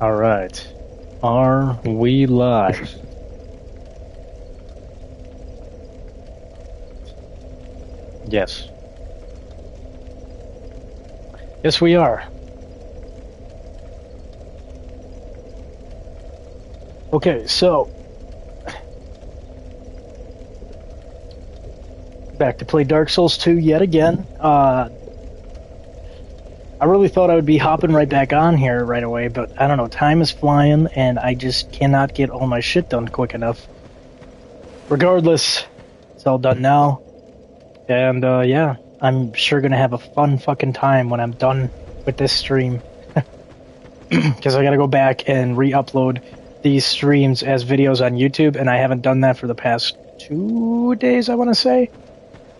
All right. Are we live? Yes. Yes, we are. Okay, so back to play Dark Souls 2 yet again. I really thought I would be hopping right back on here right away, but I don't know, time is flying and I just cannot get all my shit done quick enough. Regardless, it's all done now. And yeah, I'm sure gonna have a fun fucking time when I'm done with this stream. Because I gotta go back and re-upload these streams as videos on YouTube, and I haven't done that for the past 2 days, I want to say.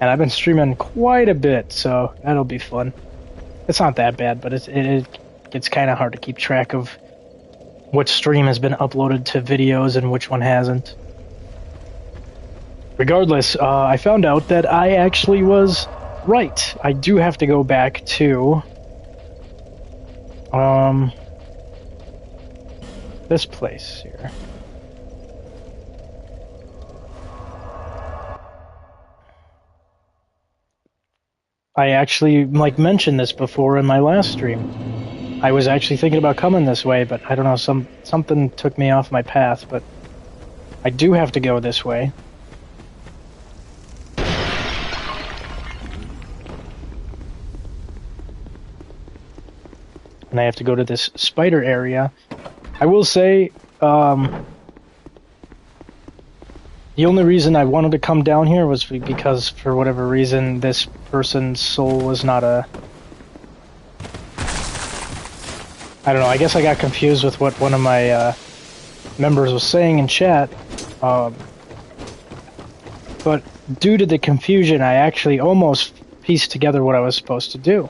And I've been streaming quite a bit, so that'll be fun. It's not that bad, but it gets kind of hard to keep track of which stream has been uploaded to videos and which one hasn't. Regardless, I found out that I actually was right. I do have to go back to this place here. I actually mentioned this before in my last stream. I was actually thinking about coming this way, but I don't know, something took me off my path, but I do have to go this way. And I have to go to this spider area. I will say, the only reason I wanted to come down here was because, for whatever reason, this person's soul was not a... I don't know, I guess I got confused with what one of my members was saying in chat. But due to the confusion, I actually almost pieced together what I was supposed to do.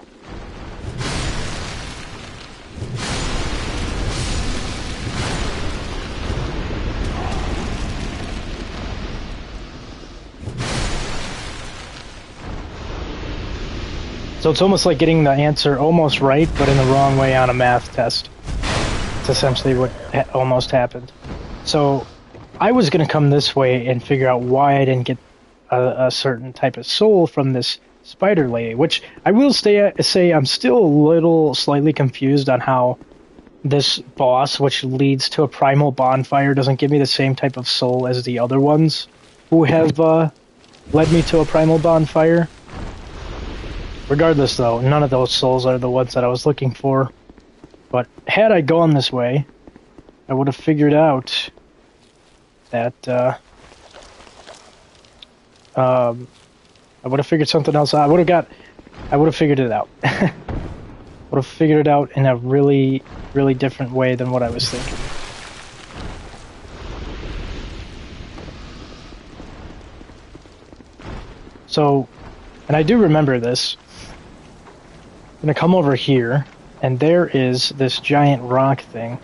So it's almost like getting the answer almost right, but in the wrong way on a math test. It's essentially what almost happened. So I was going to come this way and figure out why I didn't get a certain type of soul from this spider lady, which I will say I'm still a little slightly confused on how this boss, which leads to a primal bonfire, doesn't give me the same type of soul as the other ones who have led me to a primal bonfire. Regardless, though, none of those souls are the ones that I was looking for. But had I gone this way, I would have figured out that, I would have figured something else out. I would have figured it out. Would have figured it out in a really, really different way than what I was thinking. So, and I do remember this. I'm gonna come over here, and there is this giant rock thing.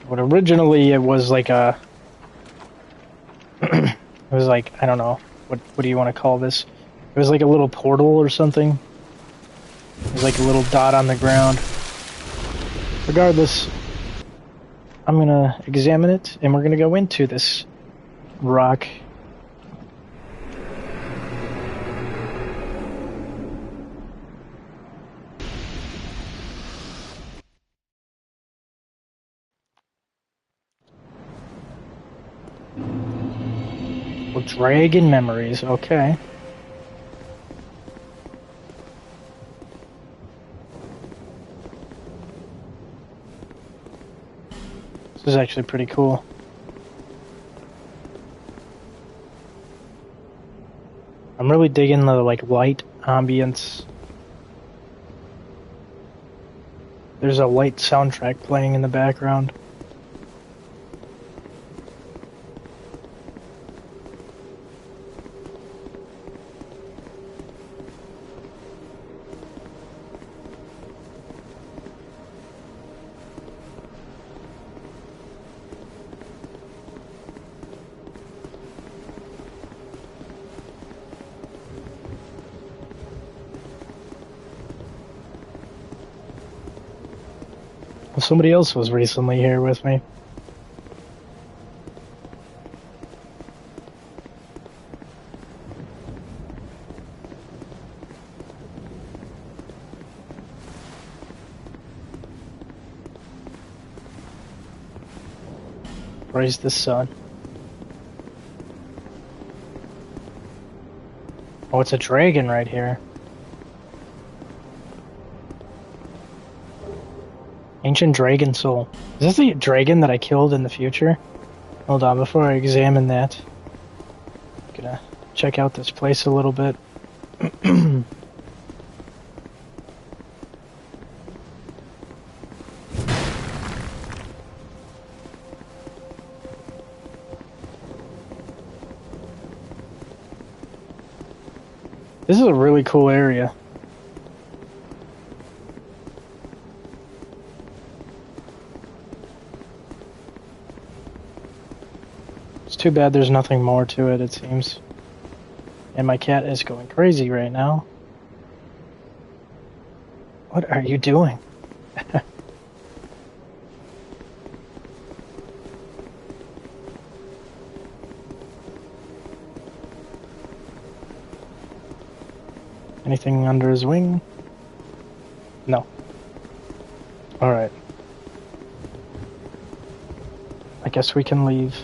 But originally it was like a... it was like, I don't know, what do you want to call this? It was like a little portal or something. It was like a little dot on the ground. Regardless, I'm gonna examine it, and we're gonna go into this rock. Dragon memories, okay. This is actually pretty cool. I'm really digging the light ambience. There's a light soundtrack playing in the background. Somebody else was recently here with me. Praise the sun. Oh, it's a dragon right here. Ancient dragon soul. Is this the dragon that I killed in the future? Hold on, before I examine that, I'm gonna check out this place a little bit. This is a really cool area. It's too bad there's nothing more to it, it seems. And my cat is going crazy right now. What are you doing? Anything under his wing? No. Alright. I guess we can leave.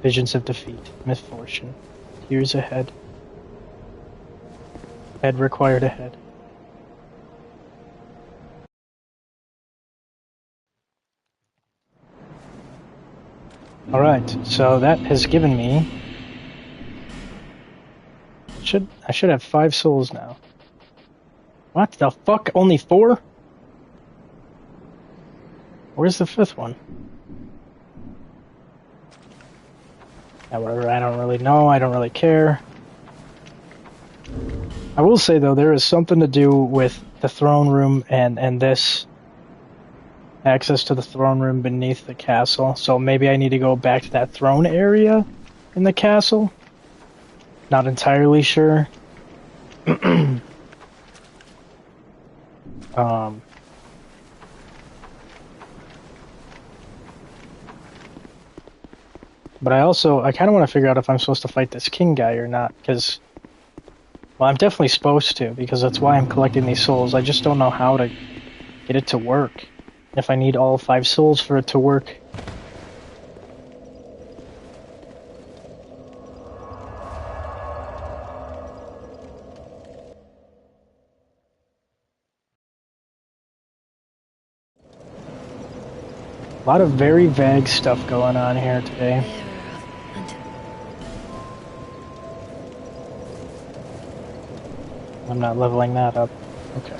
Visions of defeat, misfortune. Tears ahead. Head required ahead. Alright, so that has given me... I should have 5 souls now. What the fuck? Only 4? Where's the 5th one? However, I don't really know. I don't really care. I will say, though, there is something to do with the throne room and this. Access to the throne room beneath the castle. So maybe I need to go back to that throne area in the castle. Not entirely sure. But I kind of want to figure out if I'm supposed to fight this king guy or not, because, well, I'm definitely supposed to, because that's why I'm collecting these souls. I just don't know how to get it to work. If I need all 5 souls for it to work. A lot of very vague stuff going on here today. I'm not leveling that up. Okay.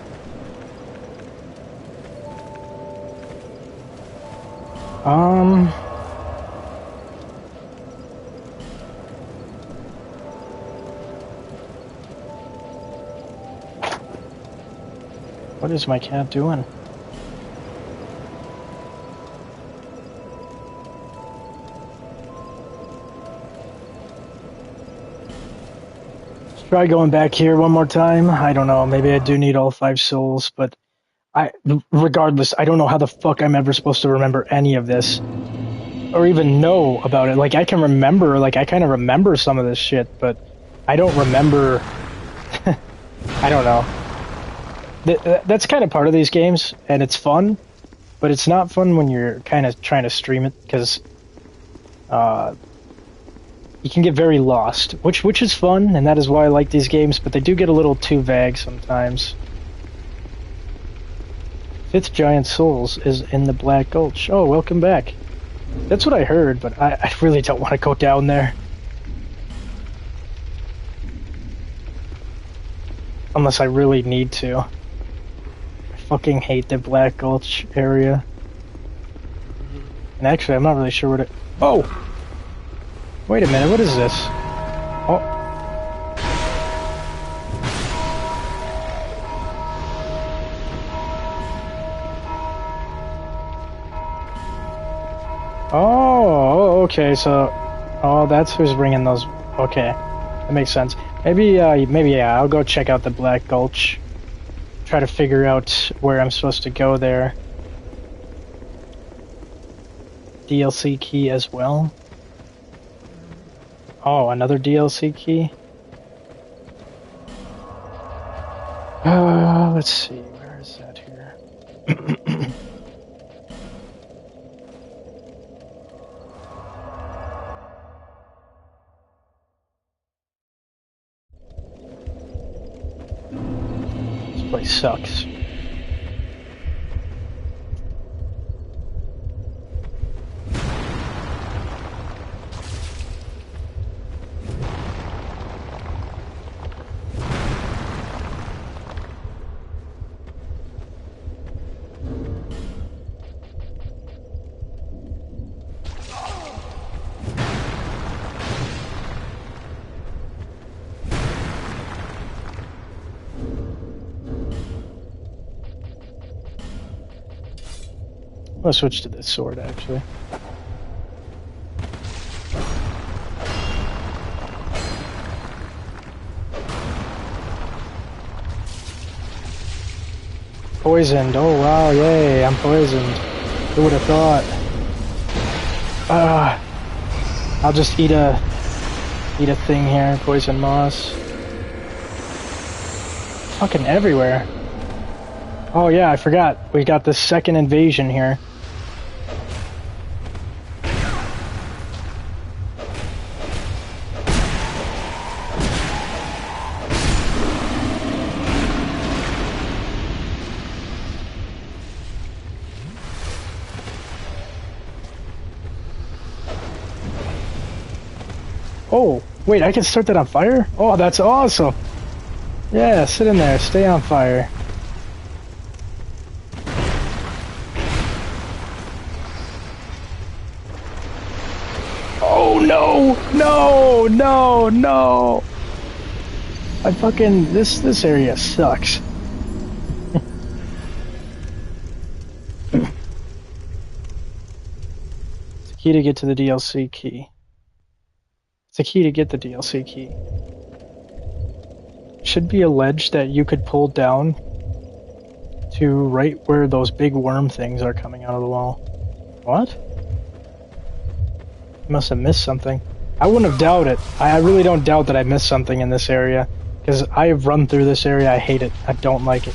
What is my cat doing? Try going back here one more time. I don't know. Maybe I do need all 5 souls, but regardless, I don't know how the fuck I'm ever supposed to remember any of this, or even know about it. Like, I can remember, like, I kind of remember some of this shit, but I don't remember. I don't know. That's kind of part of these games, and it's fun, but it's not fun when you're kind of trying to stream it, because you can get very lost, which is fun, and that is why I like these games, but they do get a little too vague sometimes. 5th Giant Souls is in the Black Gulch. Oh, welcome back. That's what I heard, but I really don't want to go down there. Unless I really need to. I fucking hate the Black Gulch area. And actually, I'm not really sure what it... Oh! Wait a minute, what is this? Oh. Oh, okay, so... Oh, that's who's bringing those... Okay, that makes sense. Maybe, yeah, I'll go check out the Black Gulch. Try to figure out where I'm supposed to go there. DLC key as well. Oh, another DLC key? Let's see, where is that here? This place sucks. I'll switch to this sword, actually. Poisoned. Oh, wow, yay, I'm poisoned. Who would have thought? I'll just eat a thing here, poison moss. Fucking everywhere. Oh yeah, I forgot. We got the second invasion here. Oh, wait, I can start that on fire? Oh, that's awesome. Yeah, sit in there, stay on fire. Oh no, no, no, no. I fucking, this area sucks. It's a key to get to the DLC key. It's a key to get the DLC key. Should be a ledge that you could pull down to right where those big worm things are coming out of the wall. What? I must have missed something. I wouldn't have doubted. I really don't doubt that I missed something in this area. Because I have run through this area, I hate it. I don't like it.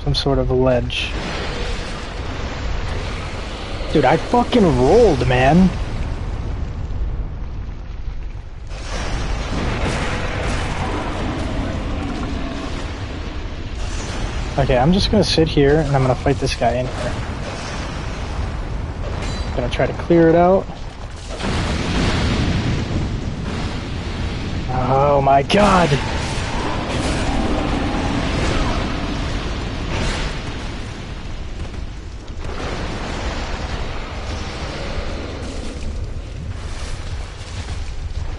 Some sort of a ledge. Dude, I fucking rolled, man. Okay, I'm just gonna sit here and I'm gonna fight this guy in here. Gonna try to clear it out. Oh my god!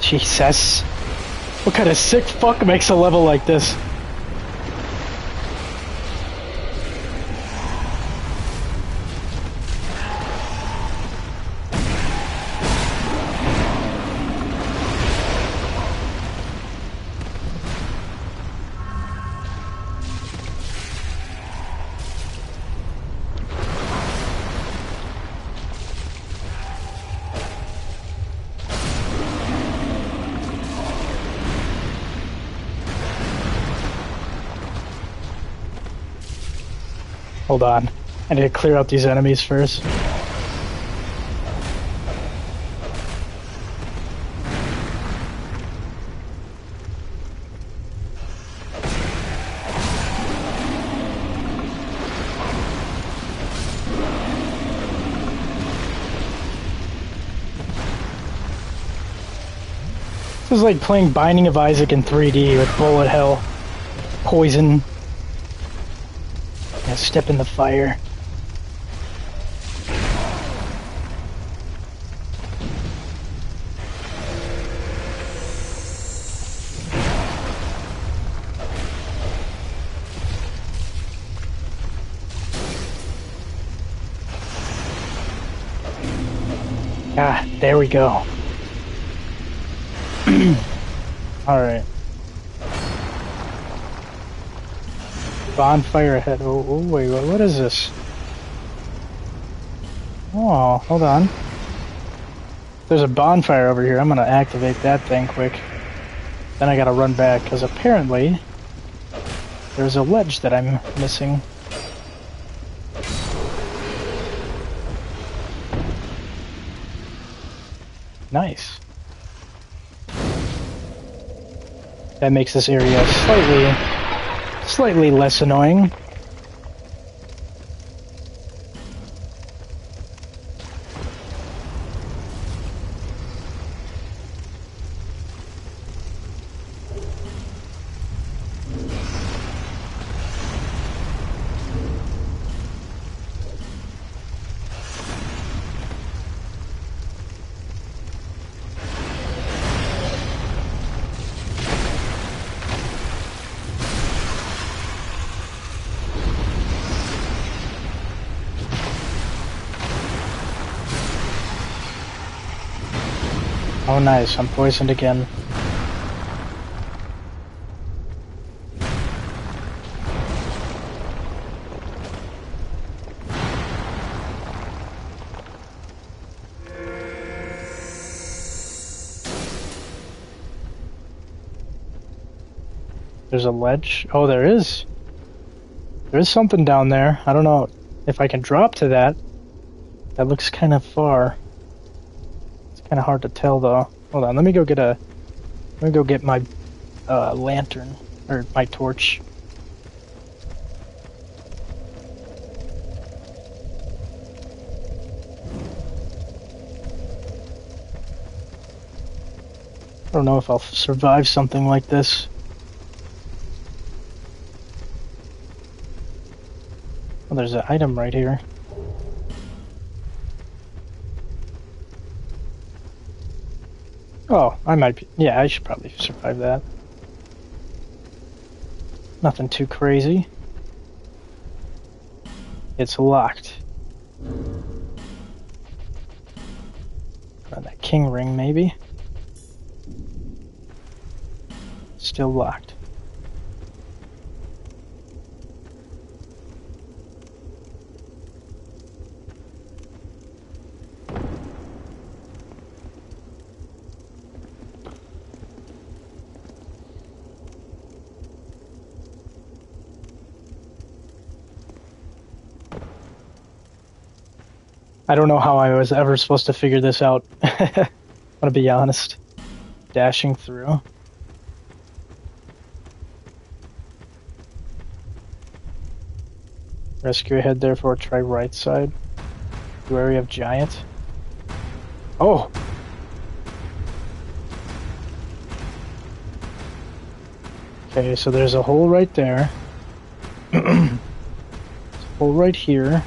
Jesus. What kind of sick fuck makes a level like this? Hold on. I need to clear out these enemies first. This is like playing Binding of Isaac in 3D with bullet hell, poison. Yeah, step in the fire. Ah, there we go. Alright. Bonfire ahead. Oh, wait, what is this? Oh, hold on. There's a bonfire over here. I'm gonna activate that thing quick. Then I gotta run back, because apparently there's a ledge that I'm missing. Nice. That makes this area slightly less annoying. Oh nice, I'm poisoned again. There's a ledge? Oh, there is. There is something down there. I don't know if I can drop to that. That looks kind of far. Kind of hard to tell though. Hold on, let me go get my lantern or my torch. I don't know if I'll survive something like this. Oh, there's an item right here. Oh, I might be. Yeah, I should probably survive that. Nothing too crazy. It's locked. Got that king ring, maybe. Still locked. I don't know how I was ever supposed to figure this out. I'm gonna be honest. Dashing through. Rescue ahead, therefore try right side. Be wary of giant. Oh! Okay, so there's a hole right there. There's a hole right here.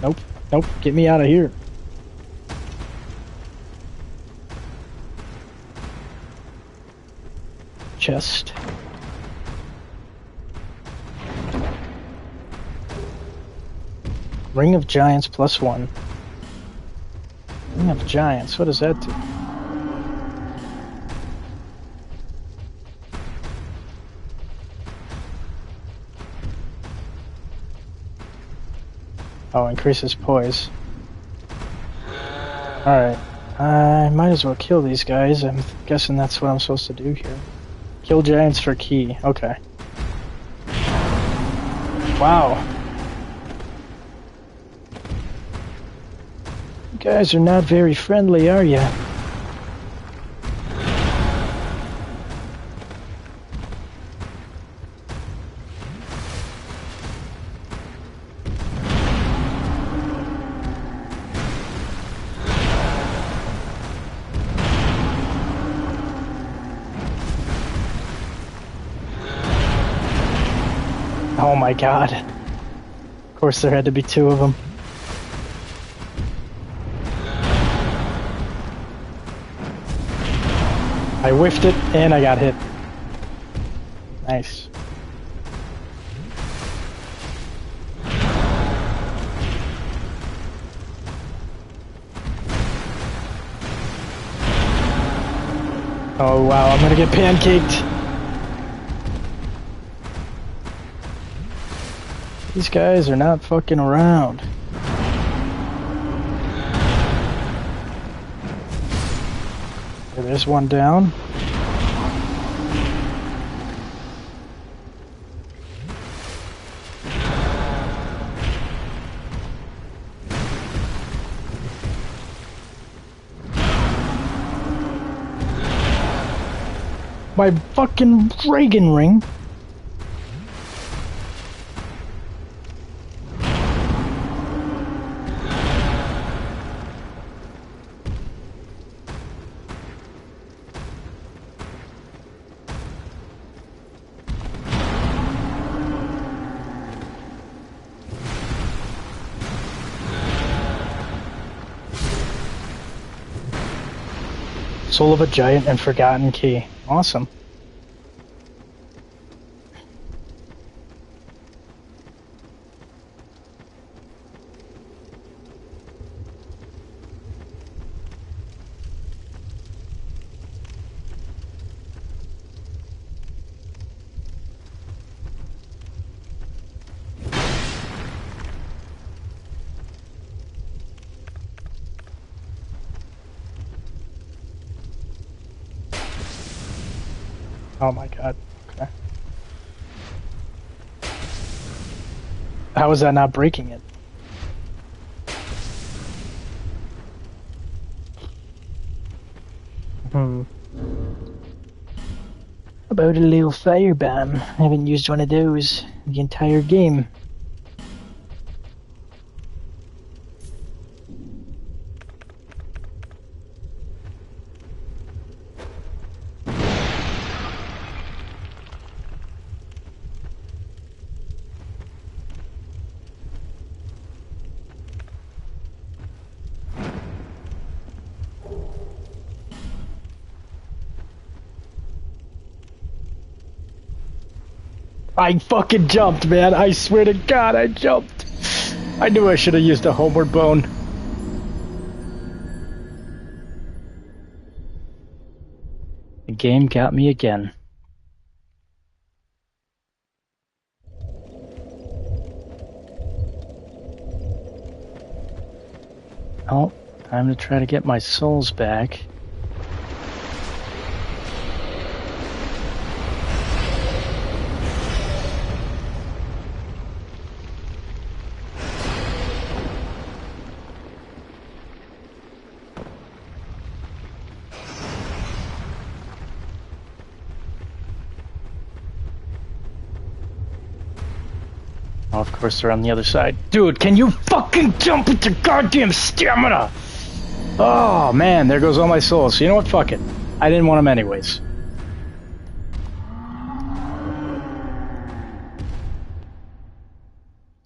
Nope, nope, get me out of here. Chest. Ring of Giants +1. Ring of Giants, what does that do? Oh, increases poise. Alright. I might as well kill these guys. I'm guessing that's what I'm supposed to do here. Kill giants for key. Okay. Wow. You guys are not very friendly, are ya? Oh my god. Of course there had to be two of them. I whiffed it and I got hit. Nice. Oh wow, I'm gonna get pancaked. These guys are not fucking around. Okay, there's one down. My fucking Reagan ring. Soul of a Giant and Forgotten Key. Awesome. Oh my god. Okay. How is that not breaking it? About a little firebomb. I haven't used one of those the entire game. I fucking jumped, man. I swear to God, I jumped. I knew I should have used a homeward bone. The game got me again. Oh, time to try to get my souls back. Oh, of course they're on the other side. Dude, can you fucking jump with your goddamn stamina? Oh, man, there goes all my souls. So you know what? Fuck it. I didn't want them anyways.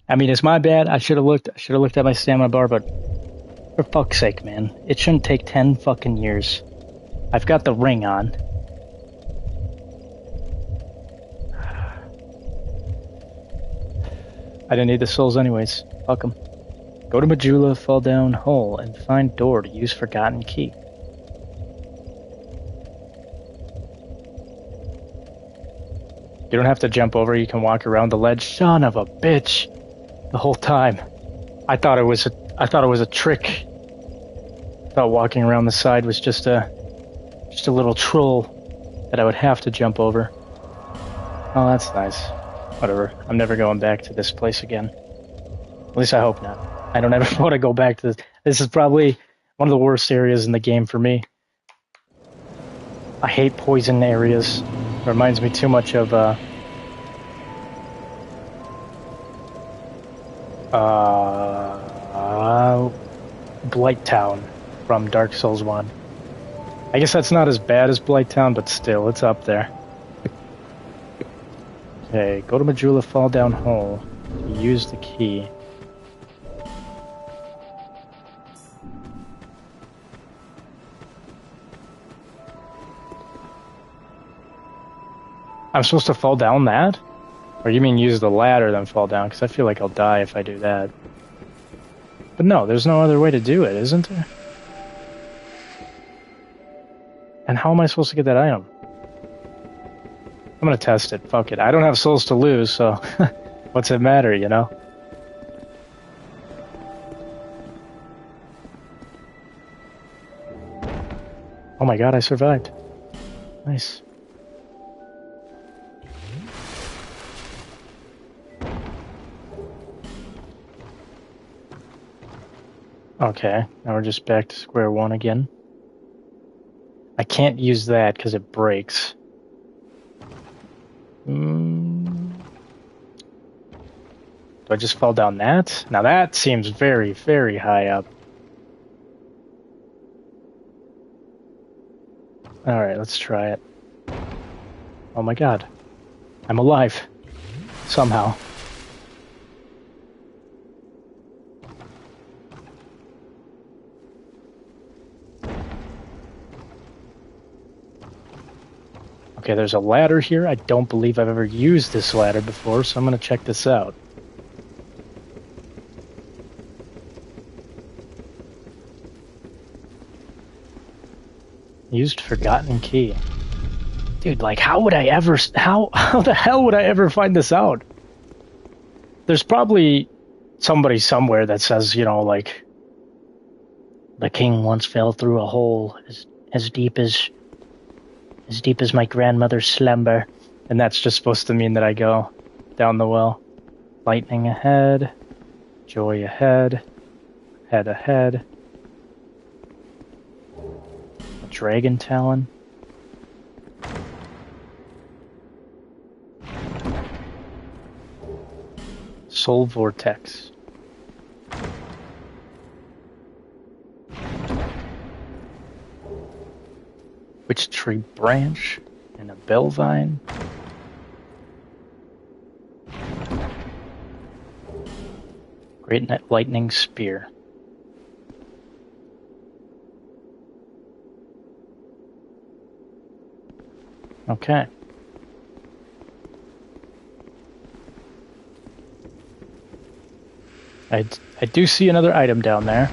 I mean, it's my bad. I should have looked at my stamina bar, but for fuck's sake, man. It shouldn't take 10 fucking years. I've got the ring on. I didn't need the souls anyways. Fuck 'em. Go to Majula, fall down hole, and find door to use Forgotten Key. You don't have to jump over, you can walk around the ledge. Son of a bitch. The whole time. I thought it was a trick. I thought walking around the side was just a little troll that I would have to jump over. Oh, that's nice. Whatever. I'm never going back to this place again. At least I hope not. I don't ever want to go back to this. This is probably one of the worst areas in the game for me. I hate poison areas. It reminds me too much of Blight Town from Dark Souls 1. I guess that's not as bad as Blight Town, but still, it's up there. Okay, go to Majula, fall down hole to use the key. I'm supposed to fall down that? Or you mean use the ladder then fall down? Because I feel like I'll die if I do that. But no, there's no other way to do it, isn't there? And how am I supposed to get that item? I'm gonna test it. Fuck it. I don't have souls to lose, so what's it matter, you know? Oh my god, I survived. Nice. Okay, now we're just back to square one again. I can't use that because it breaks. Do I just fall down that? Now that seems very, very high up. Alright, let's try it. Oh my god. I'm alive. Somehow. Okay, there's a ladder here. I don't believe I've ever used this ladder before, so I'm gonna check this out. Used forgotten key. Dude, like, how would I ever... How the hell would I ever find this out? There's probably somebody somewhere that says, you know, like... The king once fell through a hole as deep as my grandmother's slumber. And that's just supposed to mean that I go down the well. Lightning ahead. Joy ahead. Head ahead. A dragon talon. Soul vortex. Witch tree branch and a bell vine. Great lightning spear. Okay. I do see another item down there.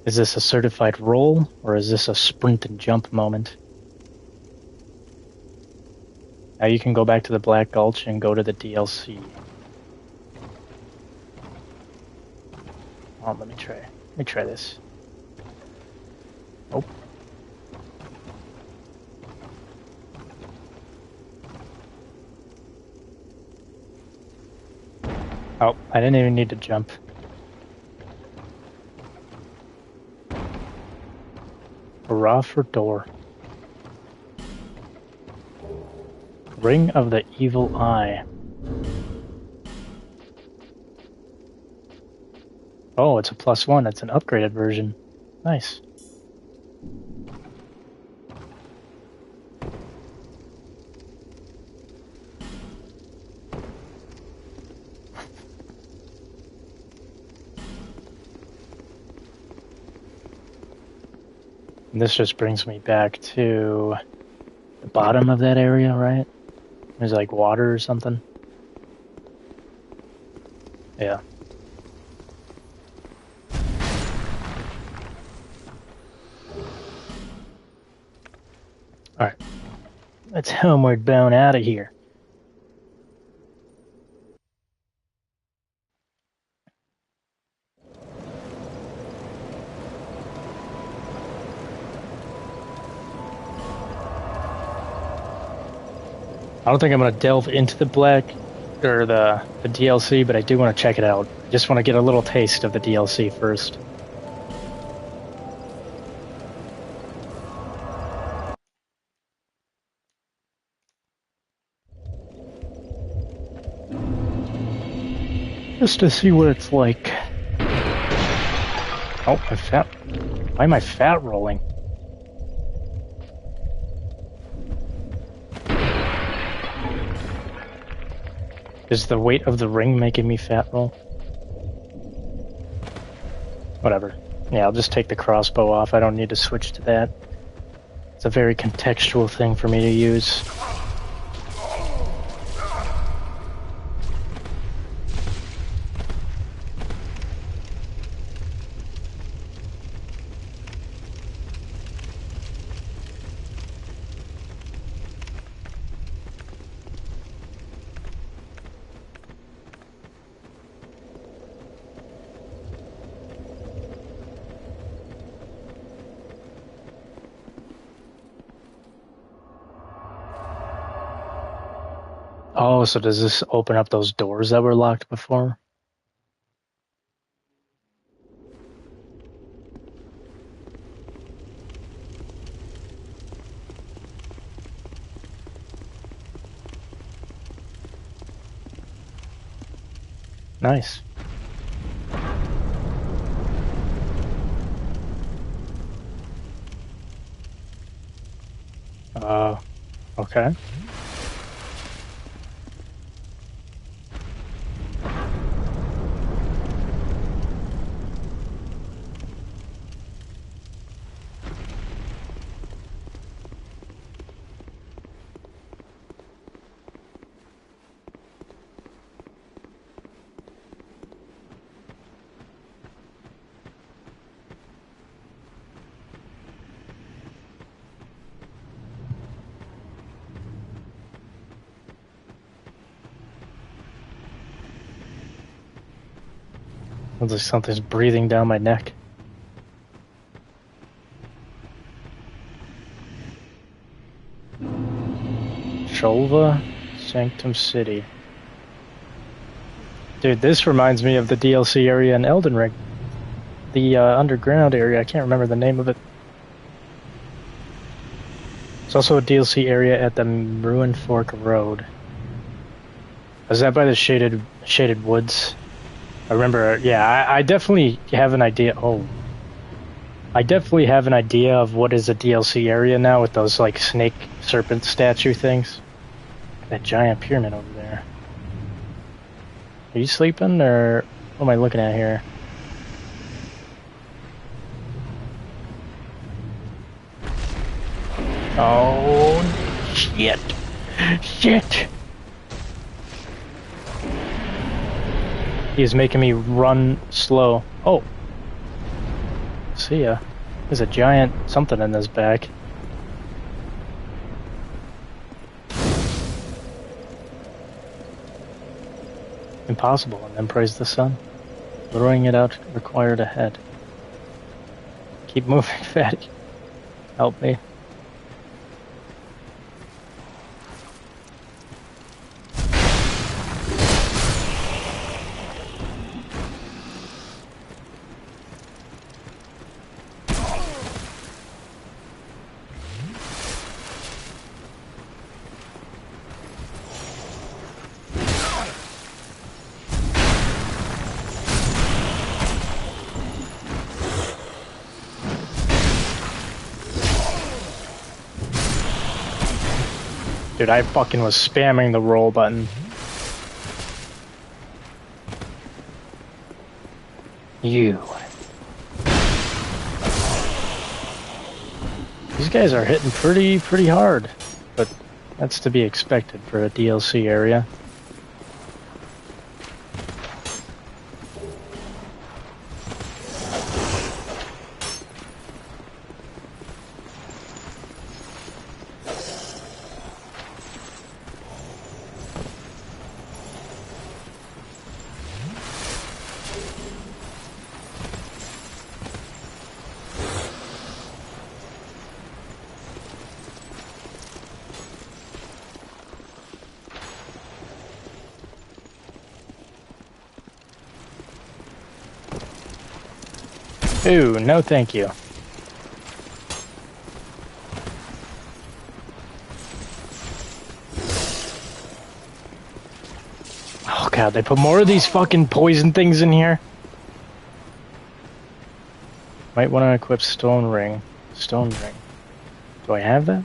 Is this a certified roll, or is this a sprint and jump moment? Now you can go back to the Black Gulch and go to the DLC. Oh, let me try this. Oh. Oh, I didn't even need to jump. Hurrah for door. Ring of the Evil Eye. Oh, it's a +1. It's an upgraded version. Nice. And this just brings me back to the bottom of that area, right? There's like water or something. Yeah. Alright. Let's homeward bound out of here. I don't think I'm going to delve into the the DLC, but I do want to check it out. I just want to get a little taste of the DLC first. Just to see what it's like. Oh, my fat... Why am I fat rolling? Is the weight of the ring making me fat roll? Whatever. Yeah, I'll just take the crossbow off. I don't need to switch to that. It's a very contextual thing for me to use. Oh, so does this open up those doors that were locked before? Nice. Okay. Looks like something's breathing down my neck. Sholva Sanctum City. Dude, this reminds me of the DLC area in Elden Ring. The underground area, I can't remember the name of it. It's also a DLC area at the Ruined Fork Road. Is that by the shaded woods? I remember, yeah, I definitely have an idea. Oh. I definitely have an idea of what is a DLC area now with those, like, snake serpent statue things. That giant pyramid over there. Are you sleeping, or what am I looking at here? Oh, shit. Shit. He's making me run slow. Oh. See ya. There's a giant something in this bag. Impossible, and then praise the sun. Throwing it out required ahead. Keep moving, fatty. Help me. Dude, I fucking was spamming the roll button. You. These guys are hitting pretty hard, but that's to be expected for a DLC area. Ooh, no thank you. Oh god, they put more of these fucking poison things in here. Might want to equip stone ring. Stone ring. Do I have that?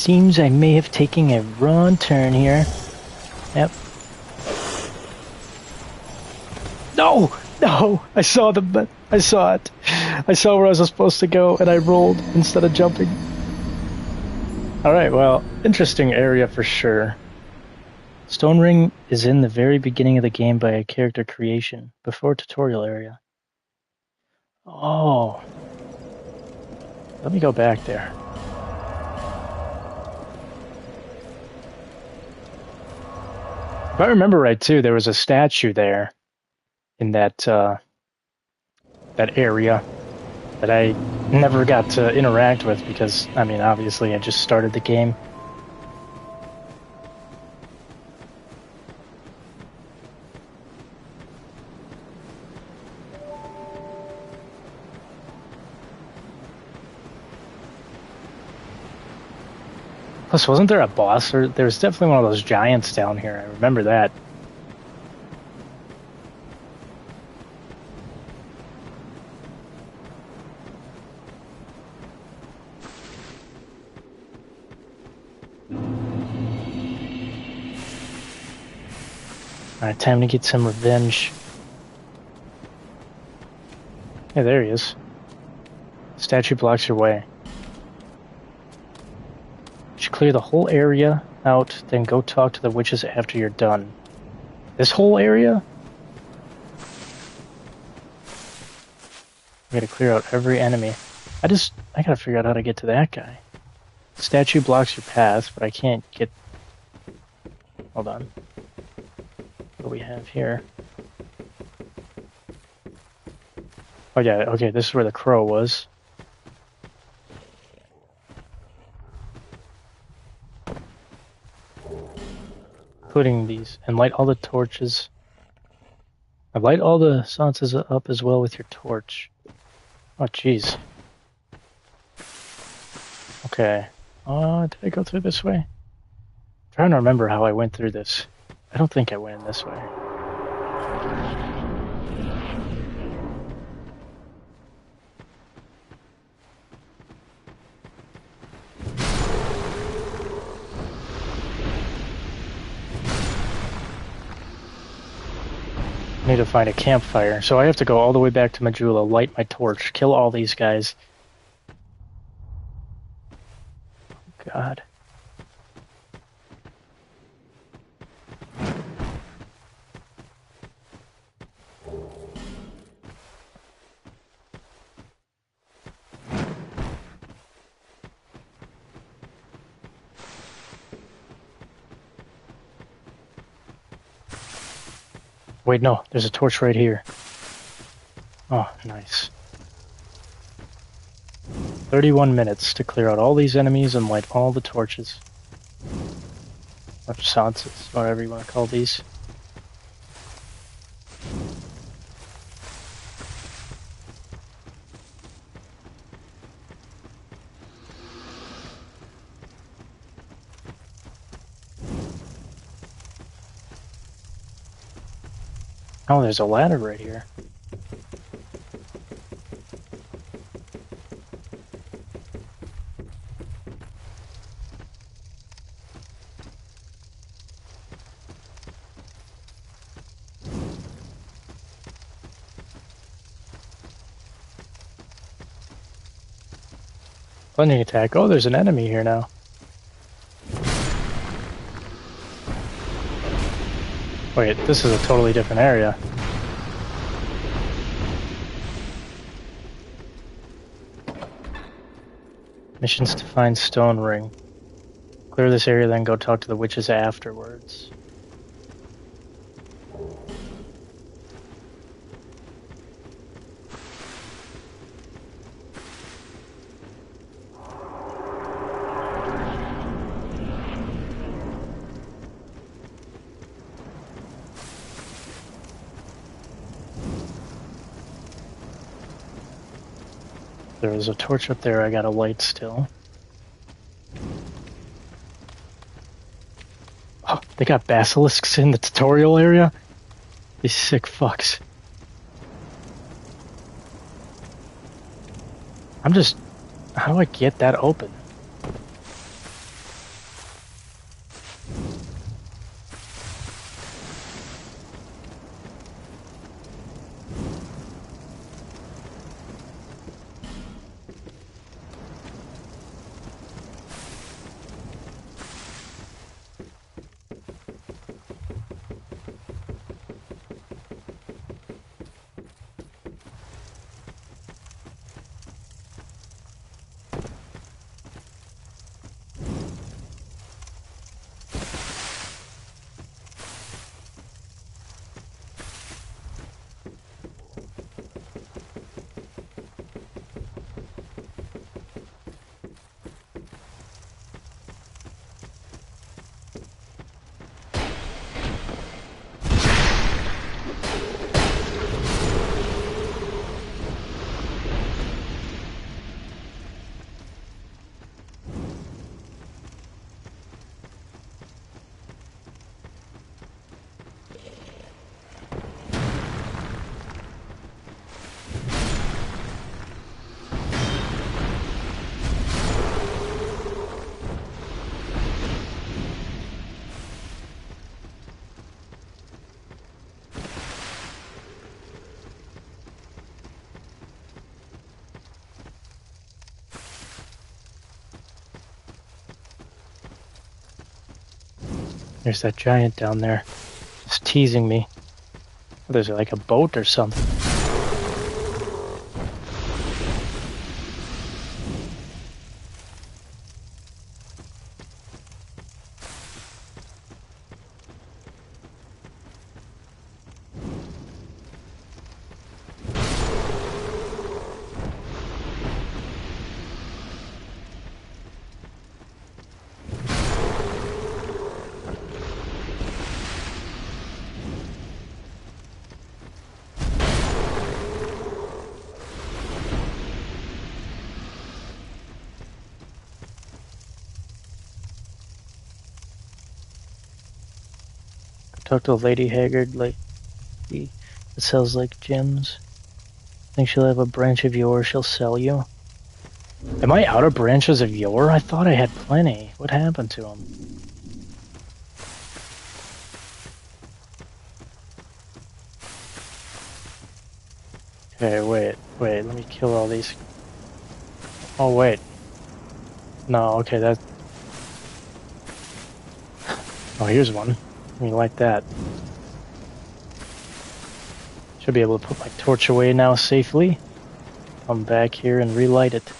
Seems I may have taken a wrong turn here. Yep. No! No! I saw the... I saw it. I saw where I was supposed to go, and I rolled instead of jumping. Alright, well, interesting area for sure. Stone Ring is in the very beginning of the game by a character creation, before tutorial area. Oh. Let me go back there. If I remember right, too, there was a statue there in that that area that I never got to interact with because, I mean, obviously I just started the game. Plus, wasn't there a boss? Or there was definitely one of those giants down here. I remember that. Alright, time to get some revenge. Yeah, there he is. Statue blocks your way. You should clear the whole area out, then go talk to the witches after you're done. This whole area? I gotta clear out every enemy. I gotta figure out how to get to that guy. Statue blocks your path, but I can't get... Hold on. What do we have here? Oh yeah, okay, this is where the crow was. Including these. And light all the torches. Light all the sconces up as well with your torch. Oh jeez. Okay. Did I go through this way? I'm trying to remember how I went through this. I don't think I went in this way. I need to find a campfire, so I have to go all the way back to Majula, light my torch, kill all these guys. Oh, God. Wait, no, there's a torch right here. Oh, nice. 31 minutes to clear out all these enemies and light all the torches. Or sconces, whatever you want to call these. Oh, there's a ladder right here. Blending attack. Oh, there's an enemy here now. Wait, this is a totally different area. Missions to find Stone Ring. Clear this area, then go talk to the witches afterwards. There was a torch up there I got a light still. Oh, they got basilisks in the tutorial area? These sick fucks. How do I get that open? There's that giant down there. It's teasing me. There's like a boat or something. Talk to Lady Haggard like it sells like gems. Think she'll have a branch of yore she'll sell you? Am I out of branches of yore? I thought I had plenty. What happened to them? Okay, wait, let me kill all these. Oh, wait. No, okay, that... Oh, here's one. Me like that. Should be able to put my torch away now safely. Come back here and relight it.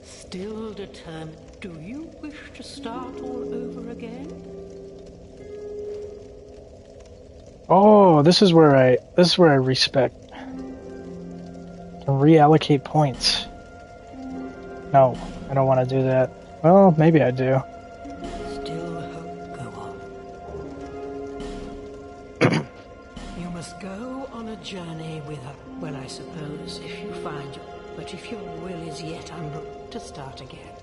Still determined. Do you wish to start all over again? Oh, this is where I respect. Can reallocate points. No, I don't want to do that. Well, maybe I do. Still hope, go on. You must go on a journey with her. Well, I suppose, if you find you. But if your will is yet unbroken, to start again.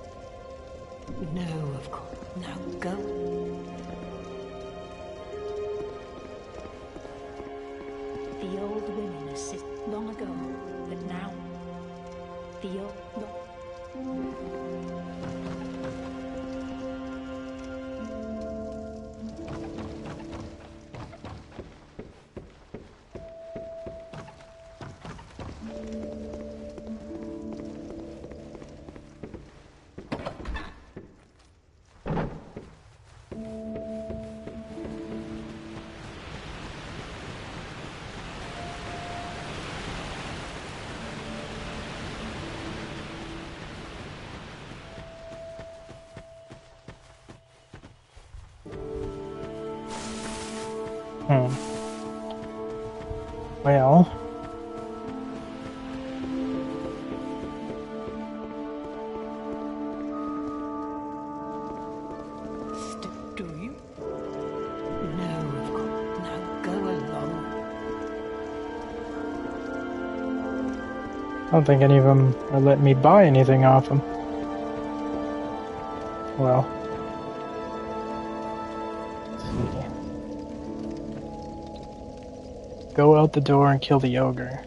No, of course. Now go. The old women assist long ago, but now the old. Well. Do you? No, of course. Now go along. I don't think any of them are letting me buy anything off them. Well. Let's see. Go out the door and kill the ogre.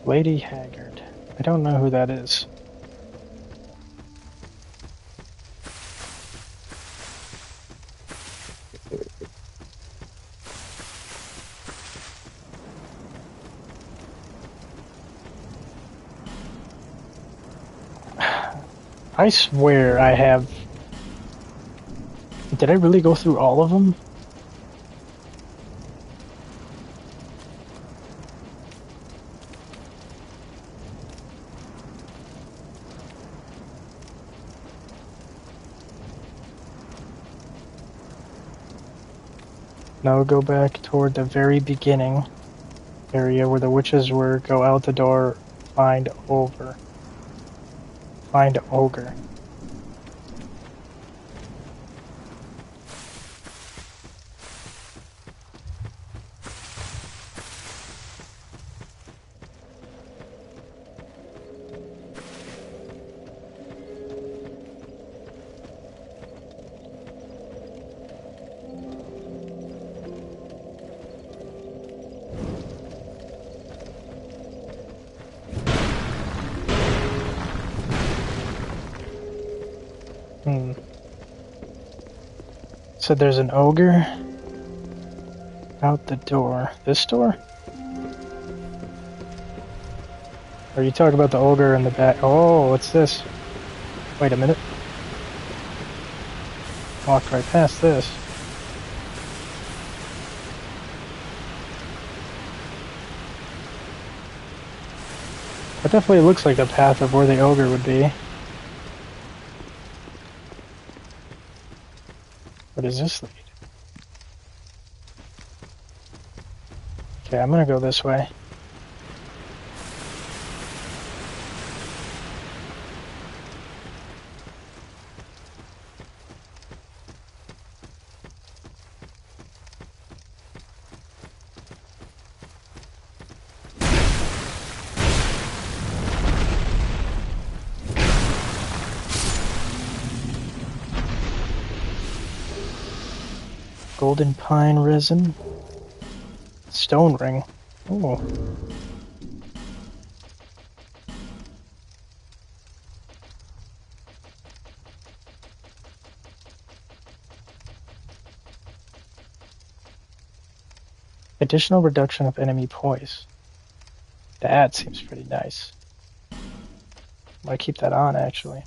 Lady Haggard. I don't know who that is. I swear I have... Did I really go through all of them? Now go back toward the very beginning area where the witches were. Go out the door, find ogre. Find ogre. So there's an ogre out the door. This door? Or are you talking about the ogre in the back? Oh, what's this? Wait a minute. Walked right past this. It definitely looks like the path of where the ogre would be. What does this lead? Okay, I'm gonna go this way. Golden pine resin. Stone ring. Ooh. Additional reduction of enemy poise. That seems pretty nice. I might keep that on, actually.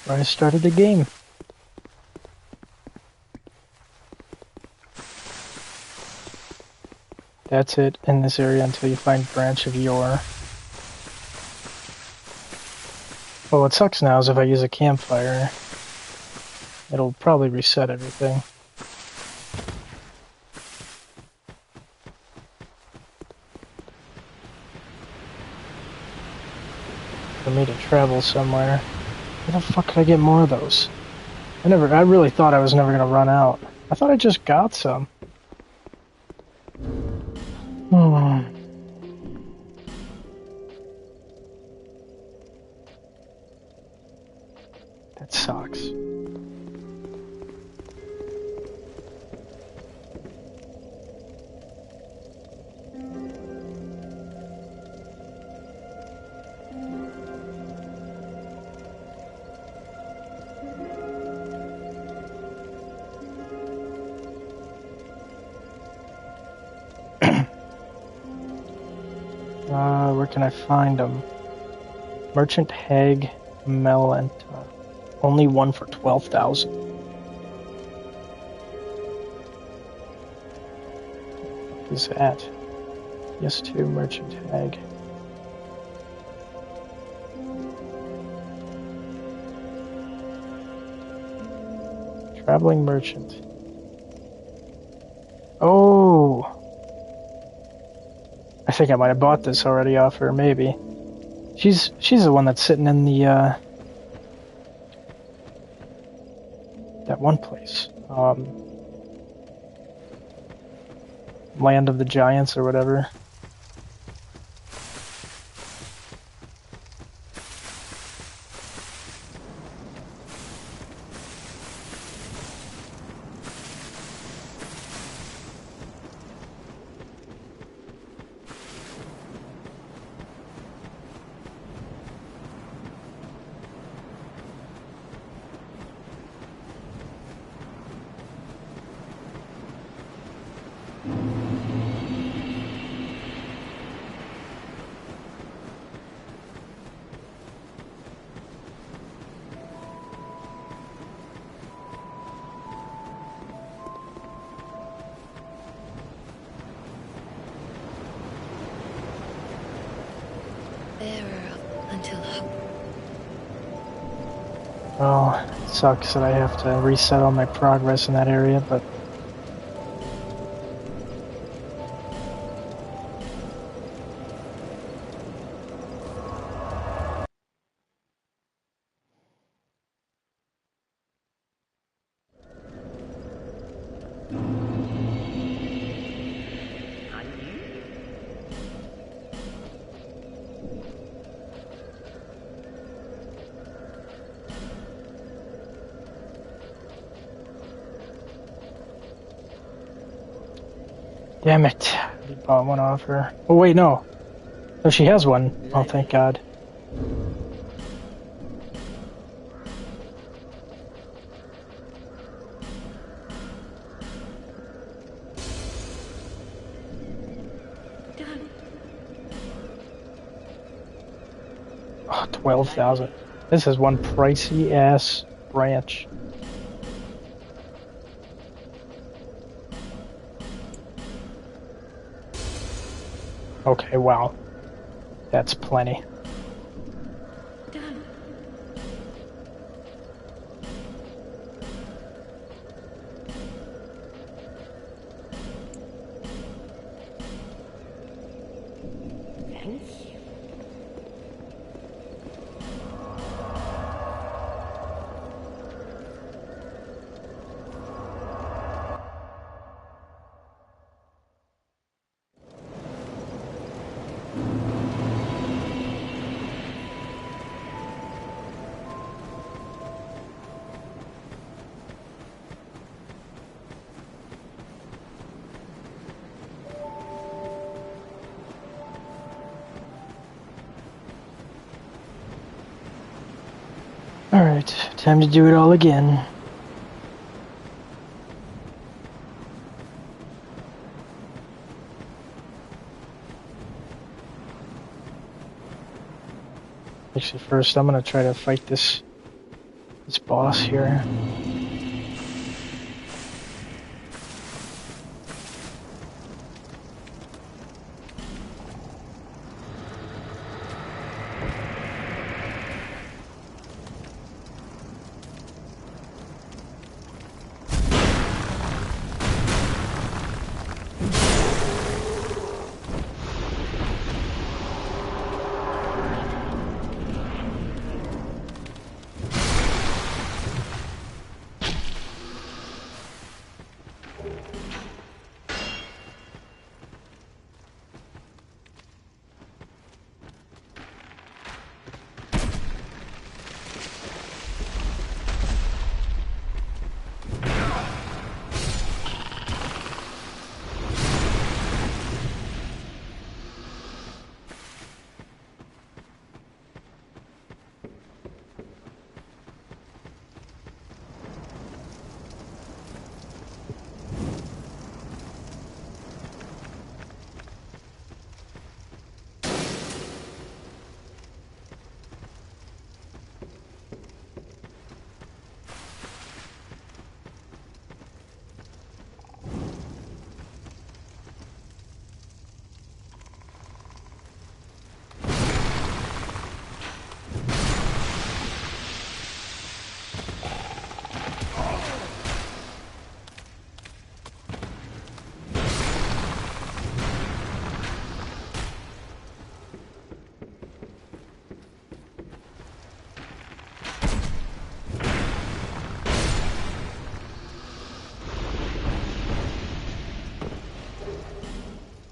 Where I started the game. That's it in this area until you find Branch of Yore. Well, what sucks now is if I use a campfire, it'll probably reset everything. For me to travel somewhere. Where the fuck could I get more of those? I really thought I was never gonna run out. I thought I just got some. That sucks. Where can I find them? Merchant Hag Melanta. Only one for 12,000. What is that? Yes, to Merchant Hag. Traveling Merchant. Oh! I think I might have bought this already off her, maybe. She's the one that's sitting in the, that one place. Land of the Giants or whatever. Well, it sucks that I have to reset all my progress in that area, but damn it. I bought one off her. Oh wait, no. No, she has one. Oh, thank God. Oh, 12,000. This is one pricey ass ranch. Okay, wow. That's plenty. Alright, time to do it all again. Actually, first I'm gonna try to fight this boss here.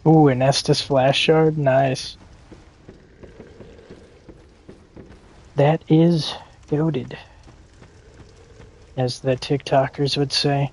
Ooh, an Estus flash shard? Nice. That is goated, as the TikTokers would say.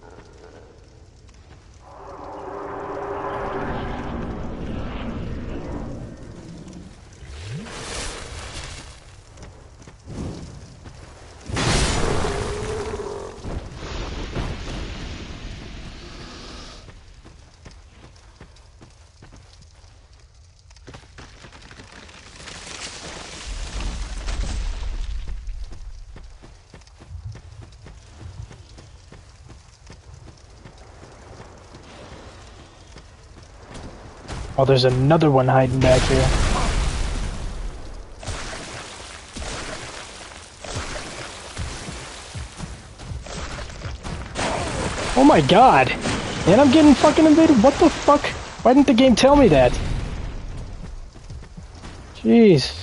Oh, there's another one hiding back here. Oh my god! And I'm getting fucking invaded? What the fuck? Why didn't the game tell me that? Jeez.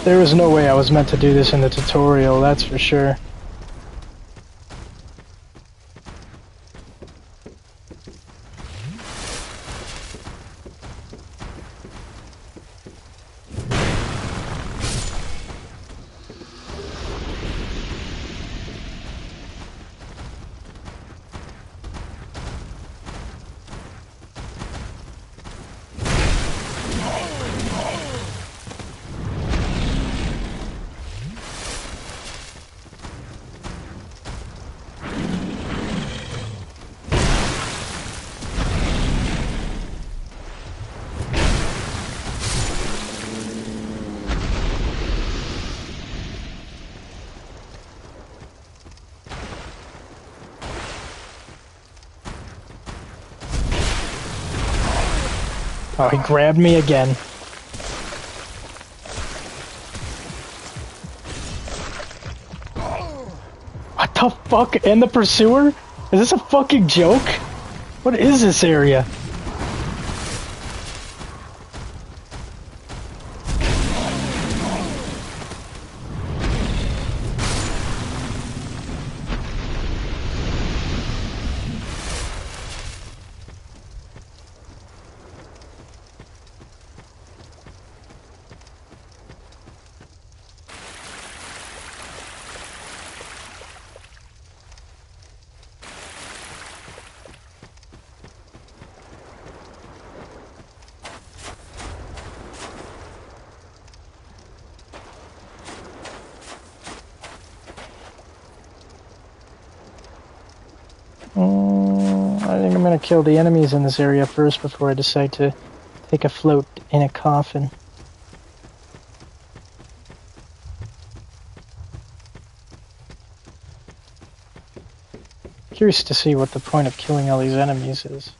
There was no way I was meant to do this in the tutorial, that's for sure. Oh, he grabbed me again. What the fuck? And the pursuer? Is this a fucking joke? What is this area? I think I'm gonna kill the enemies in this area first before I decide to take a float in a coffin. Curious to see what the point of killing all these enemies is.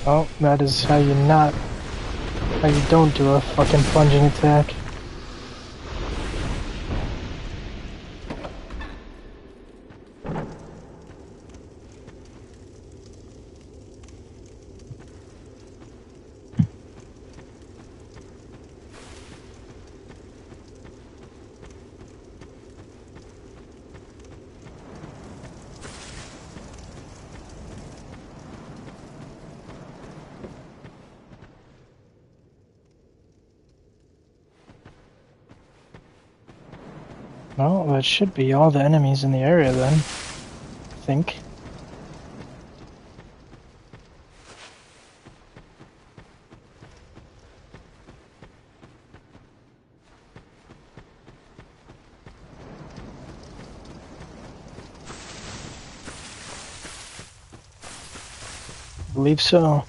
Oh, that is how you don't do a fucking plunging attack. Well, that should be all the enemies in the area then, I think. I believe so.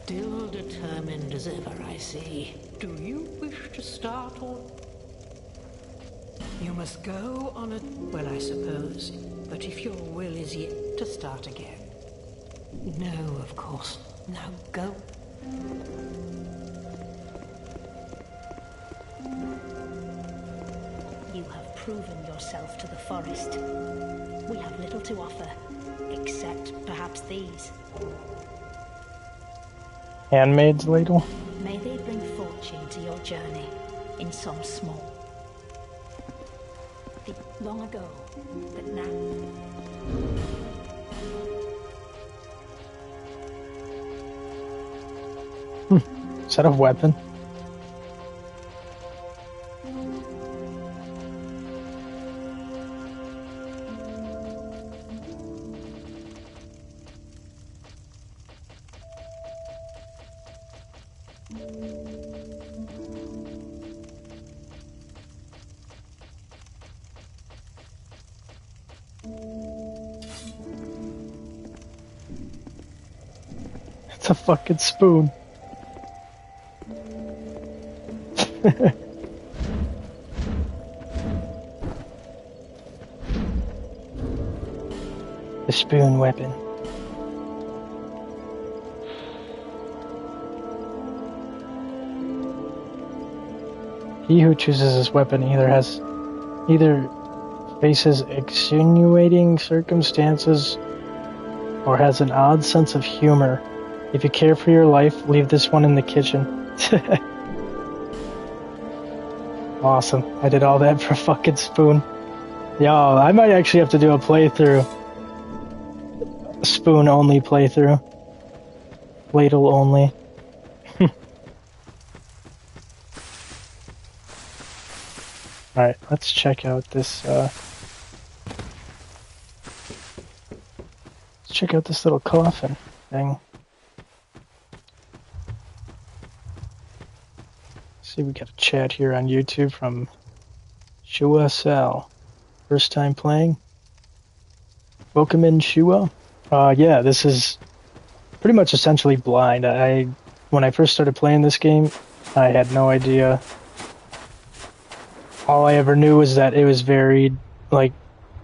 Still determined as ever, I see. Do you wish to start or... You must go on a... Well, I suppose. But if your will is yet to start again... No, of course. Now go. You have proven yourself to the forest. We have little to offer, except perhaps these. Handmaid's ladle? May they bring fortune to your journey, in some small. Long ago, but now. Is that a weapon? It's a fucking spoon. The spoon weapon. He who chooses this weapon either faces extenuating circumstances or has an odd sense of humor. If you care for your life, leave this one in the kitchen. Awesome. I did all that for a fucking spoon. Yo, I might actually have to do a playthrough. A spoon only playthrough. Ladle only. Alright, let's check out this, let's check out this little coffin thing. See, we got a chat here on YouTube from Shua Sal. First time playing. Welcome in, Shua. Yeah, this is pretty much essentially blind. When I first started playing this game, I had no idea. All I ever knew was that it was varied, like,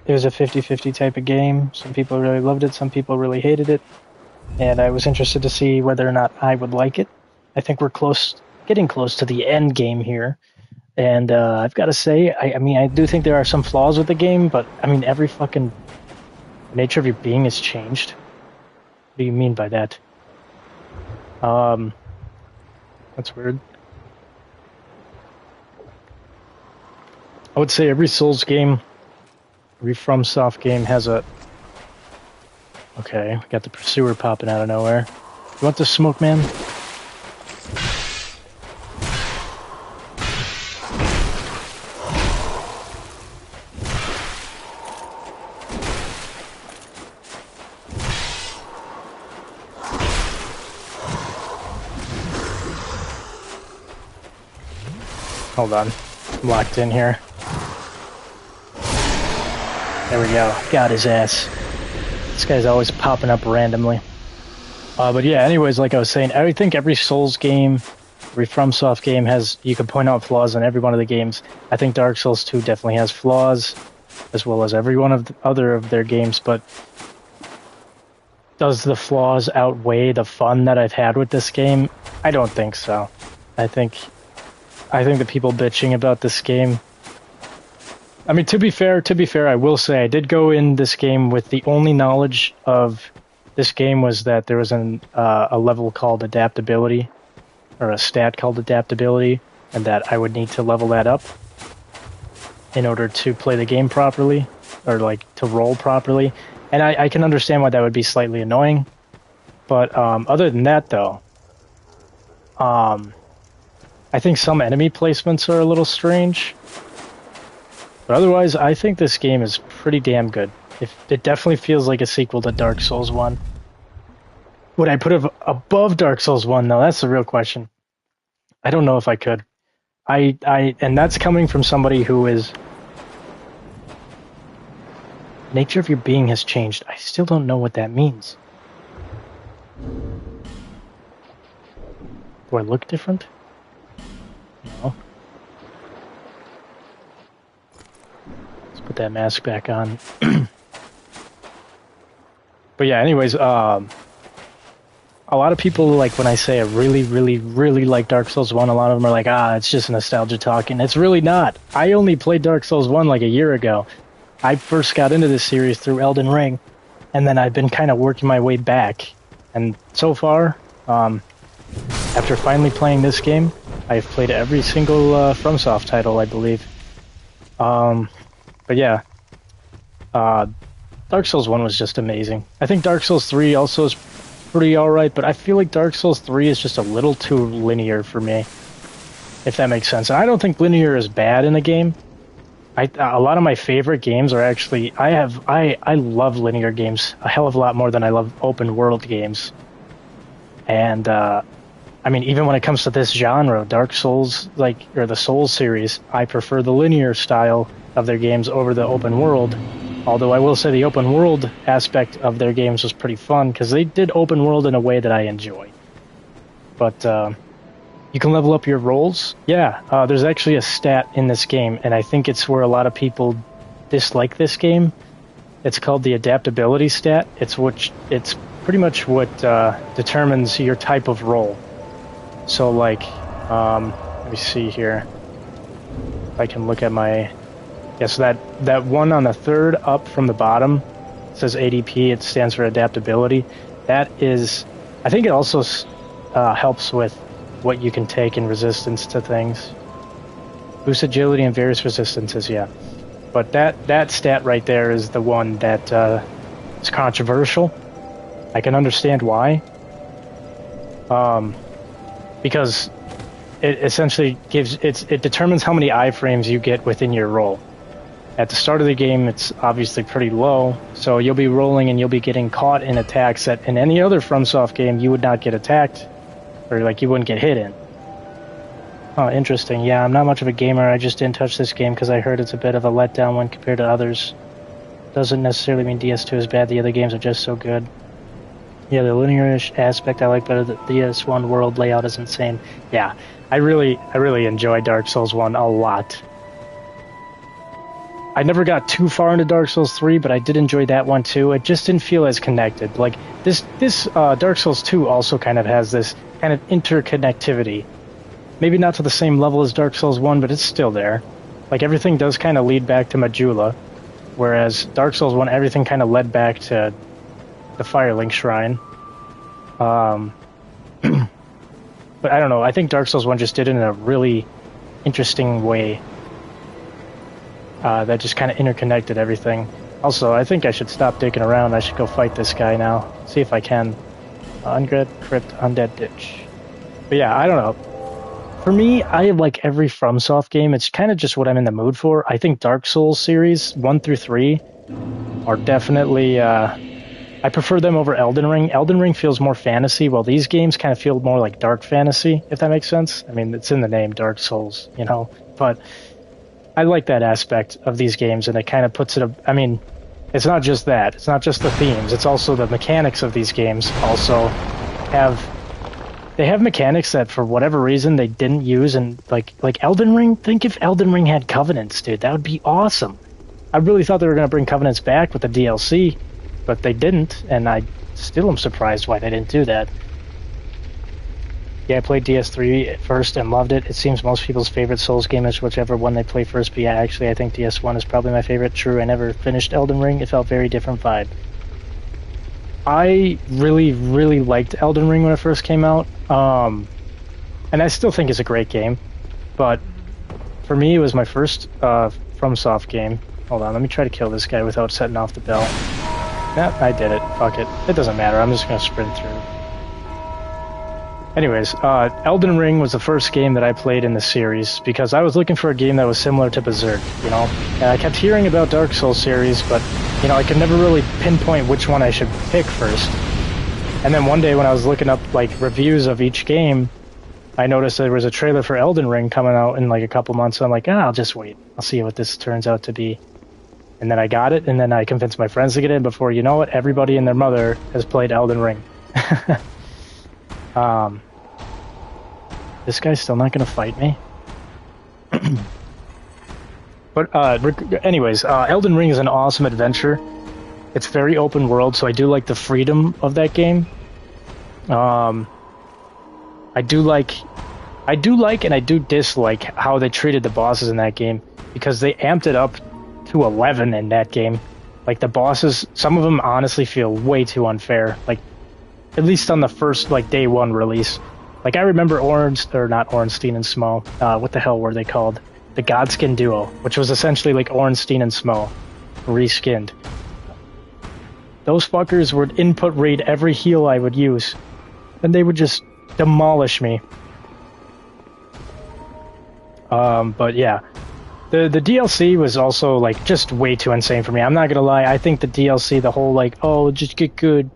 it was a 50-50 type of game. Some people really loved it, some people really hated it. And I was interested to see whether or not I would like it. I think we're getting close to the end game here. And I've got to say, I mean, I do think there are some flaws with the game, but, I mean, every fucking nature of your being has changed. What do you mean by that? That's weird. I would say every Souls game, every FromSoft game has a... Okay, we got the pursuer popping out of nowhere. You want the smoke, man? Hold on, I'm locked in here. There we go. Got his ass. This guy's always popping up randomly. But yeah, anyways, like I was saying, I think every Souls game, every FromSoft game has, you can point out flaws in every one of the games. I think Dark Souls 2 definitely has flaws, as well as every one of the other of their games, but does the flaws outweigh the fun that I've had with this game? I don't think so. I think the people bitching about this game, I mean, to be fair, I will say I did go in this game with the only knowledge of this game was that there was a level called adaptability, or a stat called adaptability, and that I would need to level that up in order to play the game properly, or like to roll properly. And I can understand why that would be slightly annoying, but other than that though, I think some enemy placements are a little strange, but otherwise I think this game is pretty damn good. It definitely feels like a sequel to Dark Souls 1. Would I put it above Dark Souls 1 though? That's the real question. I don't know if I could. And that's coming from somebody who is... Nature of your being has changed. I still don't know what that means. Do I look different? No. Let's put that mask back on. But yeah, anyways, a lot of people, like, when I say I really, really, really like Dark Souls 1, a lot of them are like, it's just nostalgia talking. It's really not. I only played Dark Souls 1 like a year ago. I first got into this series through Elden Ring, and then I've been kind of working my way back. And so far, after finally playing this game, I've played every single FromSoft title, I believe. But yeah, Dark Souls 1 was just amazing. I think Dark Souls 3 also is pretty alright, but I feel like Dark Souls 3 is just a little too linear for me, if that makes sense. And I don't think linear is bad in a game. A lot of my favorite games are actually... I love linear games a hell of a lot more than I love open world games. And, I mean, even when it comes to this genre, Dark Souls, or the Souls series, I prefer the linear style of their games over the open world. Although I will say the open world aspect of their games was pretty fun, because they did open world in a way that I enjoy. But, you can level up your rolls. Yeah, there's actually a stat in this game, and I think it's where a lot of people dislike this game. It's called the adaptability stat. It's pretty much what determines your type of roll. So, like, let me see here. If I can look at my... Yeah, so that one on the third up from the bottom says ADP. It stands for adaptability. That is... I think it also helps with what you can take in resistance to things. Boost agility and various resistances, yeah. But that stat right there is the one that is controversial. I can understand why. Because it essentially it determines how many iframes you get within your roll. At the start of the game, it's obviously pretty low, so you'll be rolling and you'll be getting caught in attacks that in any other FromSoft game you would not get attacked, or like you wouldn't get hit in. Oh, interesting. Yeah, I'm not much of a gamer. I just didn't touch this game because I heard it's a bit of a letdown when compared to others. Doesn't necessarily mean DS2 is bad. The other games are just so good. Yeah, the linear-ish aspect I like better. The DS1 world layout is insane. Yeah, I really enjoy Dark Souls 1 a lot. I never got too far into Dark Souls 3, but I did enjoy that one too. It just didn't feel as connected. Like, this Dark Souls 2 also kind of has this kind of interconnectivity. Maybe not to the same level as Dark Souls 1, but it's still there. Like, everything does kind of lead back to Majula, whereas Dark Souls 1, everything kind of led back to the Firelink Shrine. But I don't know, I think Dark Souls 1 just did it in a really interesting way. That just kind of interconnected everything. Also, I think I should stop digging around. I should go fight this guy now. See if I can. Ungrid, Crypt, Undead Ditch. But yeah, I don't know. For me, I like every FromSoft game. It's kind of just what I'm in the mood for. I think Dark Souls series 1 through 3 are definitely... I prefer them over Elden Ring. Elden Ring feels more fantasy, while these games kind of feel more like dark fantasy, if that makes sense. I mean, it's in the name, Dark Souls, you know? But I like that aspect of these games, and it kind of puts it... I mean, it's not just that. It's not just the themes. It's also the mechanics of these games also have... They have mechanics that, for whatever reason, they didn't use, and like Elden Ring. Think if Elden Ring had Covenants, dude. That would be awesome. I really thought they were going to bring Covenants back with the DLC, but they didn't, and I still am surprised why they didn't do that. Yeah, I played DS3 at first and loved it. It seems most people's favorite Souls game is whichever one they play first, but yeah, actually, I think DS1 is probably my favorite. True, I never finished Elden Ring. It felt very different vibe. I really, really liked Elden Ring when it first came out. And I still think it's a great game. But for me, it was my first FromSoft game. Hold on, let me try to kill this guy without setting off the bell. Nah, I did it. Fuck it. It doesn't matter. I'm just gonna sprint through. Anyways, Elden Ring was the first game that I played in the series because I was looking for a game that was similar to Berserk, you know? And I kept hearing about Dark Souls series, but, you know, I could never really pinpoint which one I should pick first. And then one day when I was looking up, like, reviews of each game, I noticed there was a trailer for Elden Ring coming out in, like, a couple months, so I'm like, I'll just wait. I'll see what this turns out to be. And then I got it, and then I convinced my friends to get it, before you know it, everybody and their mother has played Elden Ring. This guy's still not gonna fight me. But anyways, Elden Ring is an awesome adventure. It's very open world, so I do like the freedom of that game. I do like and I do dislike how they treated the bosses in that game, because they amped it up to 11 in that game. Like, the bosses, some of them honestly feel way too unfair. Like, at least on the first, like, day one release. Like, I remember not Ornstein and Smo. What the hell were they called? The Godskin Duo, which was essentially like Ornstein and Smo, reskinned. Those fuckers would input raid every heal I would use, and they would just demolish me. But yeah. The DLC was also, like, just way too insane for me. I'm not gonna lie, I think the DLC, the whole, like, oh, just get good.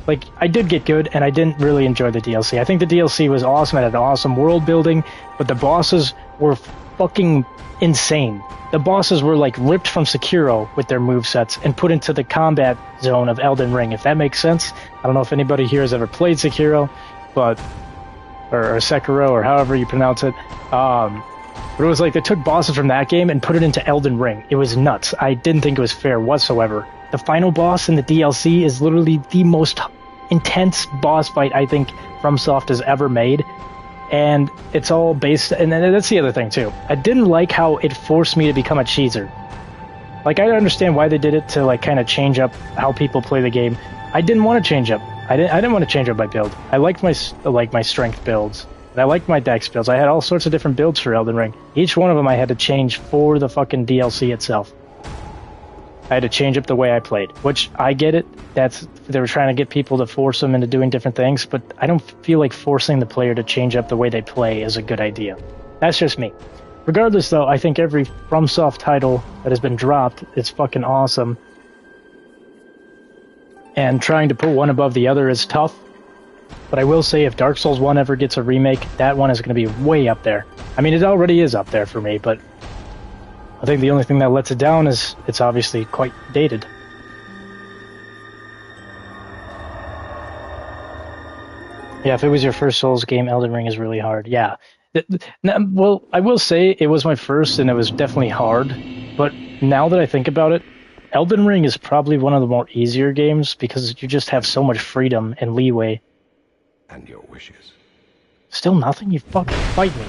Like, I did get good, and I didn't really enjoy the DLC. I think the DLC was awesome, it had an awesome world building, but the bosses were fucking insane. The bosses were, like, ripped from Sekiro with their movesets and put into the combat zone of Elden Ring, if that makes sense. I don't know if anybody here has ever played Sekiro, but... or Sekiro, or however you pronounce it. But it was like they took bosses from that game and put it into Elden Ring. It was nuts. I didn't think it was fair whatsoever. The final boss in the DLC is literally the most intense boss fight I think FromSoft has ever made. And it's all based... and that's the other thing, too. I didn't like how it forced me to become a cheeser. Like, I understand why they did it to, like, kind of change up how people play the game. I didn't want to change up. I didn't want to change up my build. I liked my strength builds. And I liked my dex builds. I had all sorts of different builds for Elden Ring. Each one of them I had to change for the fucking DLC itself. I had to change up the way I played, which I get it. They were trying to get people to force them into doing different things, but I don't feel like forcing the player to change up the way they play is a good idea. That's just me. Regardless, though, I think every FromSoft title that has been dropped is fucking awesome. And trying to put one above the other is tough. But I will say, if Dark Souls 1 ever gets a remake, that one is going to be way up there. I mean, it already is up there for me, but I think the only thing that lets it down is it's obviously quite dated. Yeah, if it was your first Souls game, Elden Ring is really hard. Yeah. Well, I will say it was my first, and it was definitely hard. But now that I think about it, Elden Ring is probably one of the more easier games because you just have so much freedom and leeway. And your wishes. Still nothing? You fucking fight me.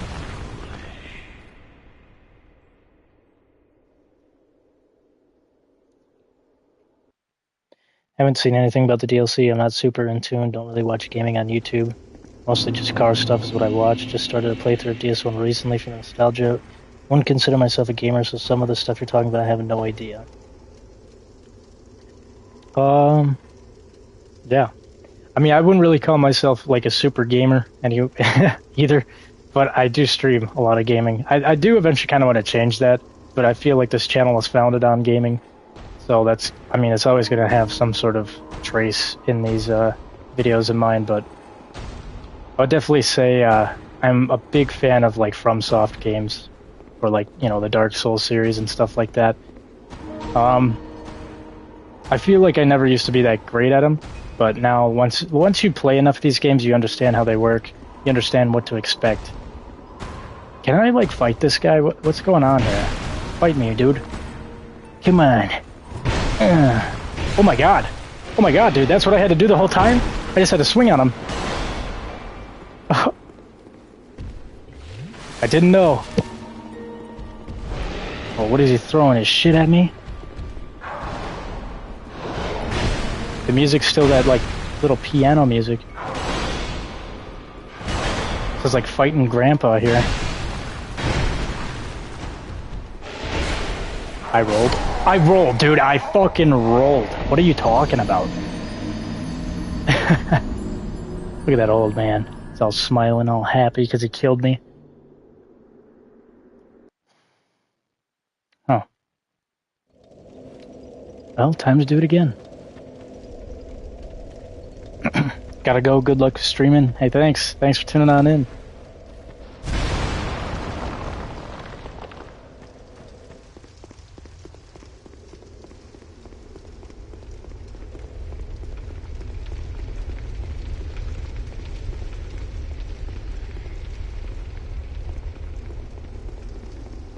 Haven't seen anything about the DLC. I'm not super in tune. Don't really watch gaming on YouTube. Mostly just car stuff is what I watch. Just started a playthrough of DS1 recently for nostalgia. Wouldn't consider myself a gamer, so some of the stuff you're talking about I have no idea. Yeah. I mean, I wouldn't really call myself like a super gamer either, but I do stream a lot of gaming. I do eventually kind of want to change that, but I feel like this channel is founded on gaming. So that's, I mean, it's always going to have some sort of trace in these videos of mine, but I would definitely say I'm a big fan of like FromSoft games, or like, you know, the Dark Souls series and stuff like that. I feel like I never used to be that great at them, but now once you play enough of these games, you understand how they work. You understand what to expect. Can I like fight this guy? What's going on here? Fight me, dude. Come on. Oh my god. Oh my god, dude, that's what I had to do the whole time? I just had to swing on him. I didn't know. Oh, what is he throwing his shit at me? the music's still that, like, little piano music. It's like fighting Grandpa here. I rolled. I rolled, dude. I fucking rolled. What are you talking about? Look at that old man. He's all smiling, all happy because he killed me. Oh. Well, time to do it again. Gotta go. Good luck streaming. Hey, thanks. Thanks for tuning on in.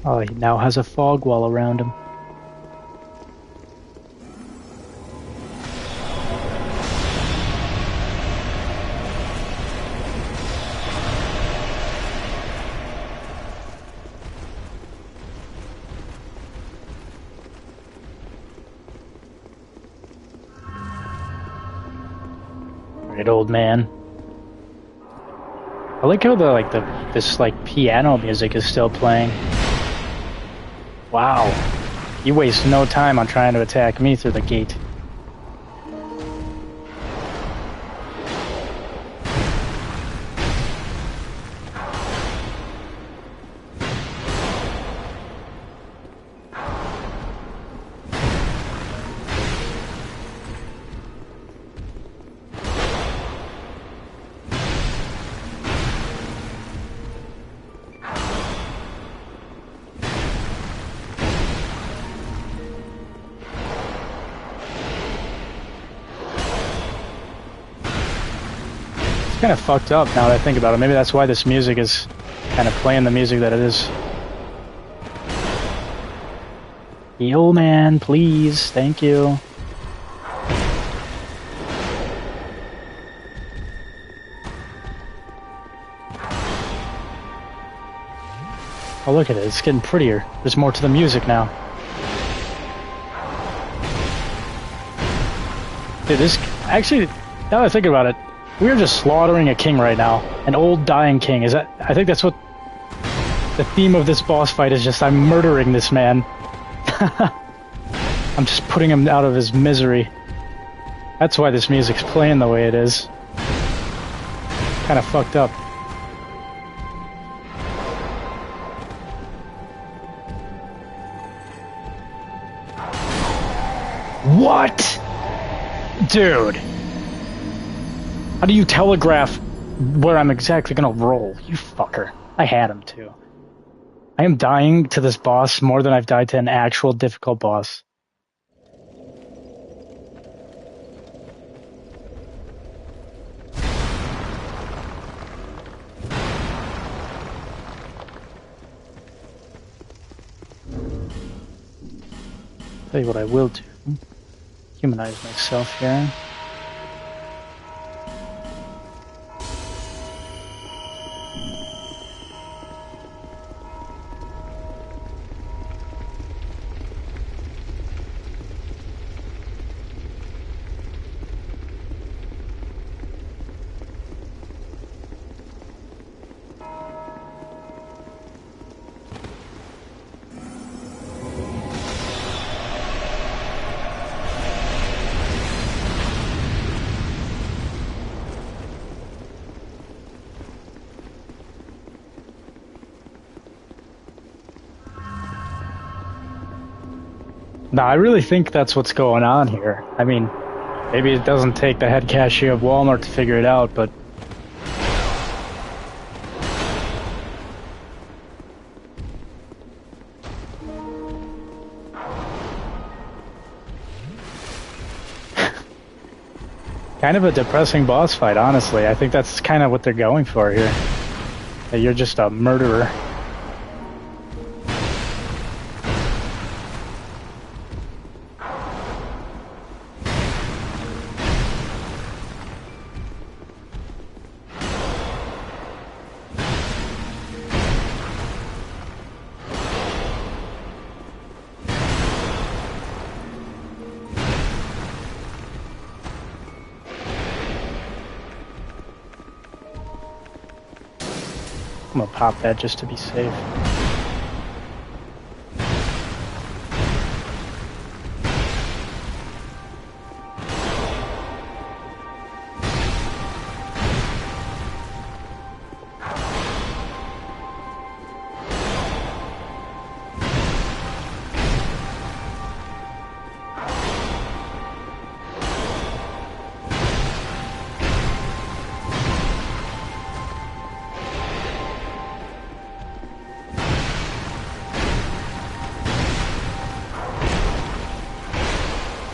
Oh, he now has a fog wall around him. Right, old man. I like how this piano music is still playing. Wow. You waste no time on trying to attack me through the gate. Kind of fucked up now that I think about it. Maybe that's why this music is kind of playing the music that it is. The old man, please. Thank you. Oh, look at it. It's getting prettier. There's more to the music now. Dude, this... Actually, now that I think about it, we're just slaughtering a king right now. An old dying king. Is that? I think that's what the theme of this boss fight is. Just I'm murdering this man. I'm just putting him out of his misery. That's why this music's playing the way it is. Kind of fucked up. What? Dude. How do you telegraph where I'm exactly gonna roll? You fucker. I had him too. I am dying to this boss more than I've died to an actual difficult boss. Tell you what I will do. Humanize myself here. No, I really think that's what's going on here. I mean, maybe it doesn't take the head cashier of Walmart to figure it out, but... kind of a depressing boss fight, honestly. I think that's kind of what they're going for here. That you're just a murderer. I'm gonna pop that just to be safe.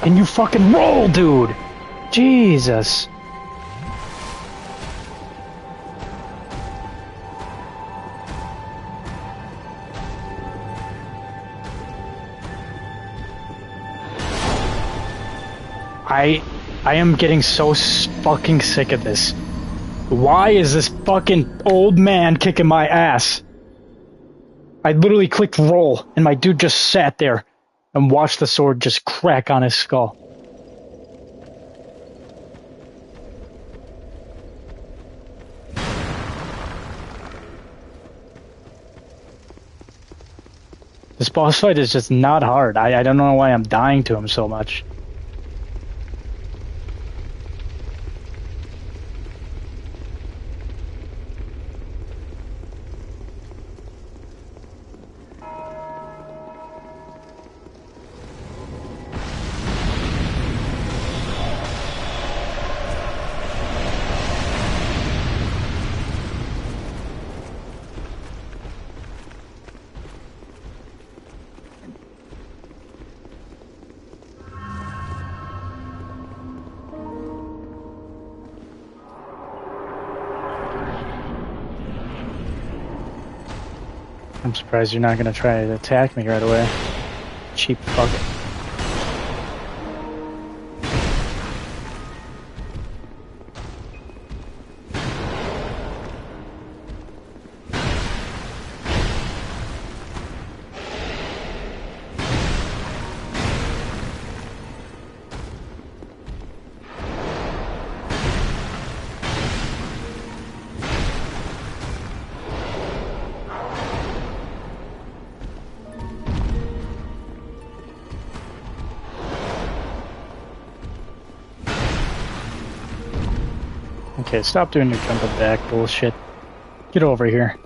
Can you fucking roll, dude? Jesus. I am getting so fucking sick of this. Why is this fucking old man kicking my ass? I literally clicked roll, and my dude just sat there and watched the sword just crack on his skull. This boss fight is just not hard. I don't know why I'm dying to him so much. I'm surprised you're not gonna try to attack me right away. Cheap fuck. Okay, stop doing your jumping back bullshit. Get over here.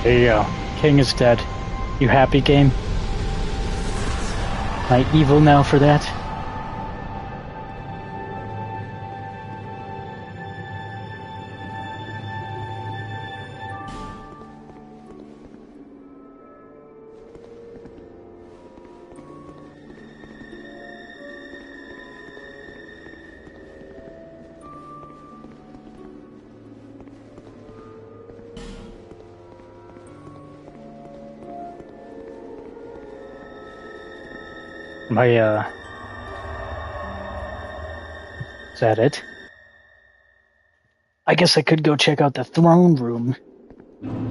There you go. King is dead. You happy, game? Am I evil now for that? Is that it? I guess I could go check out the throne room.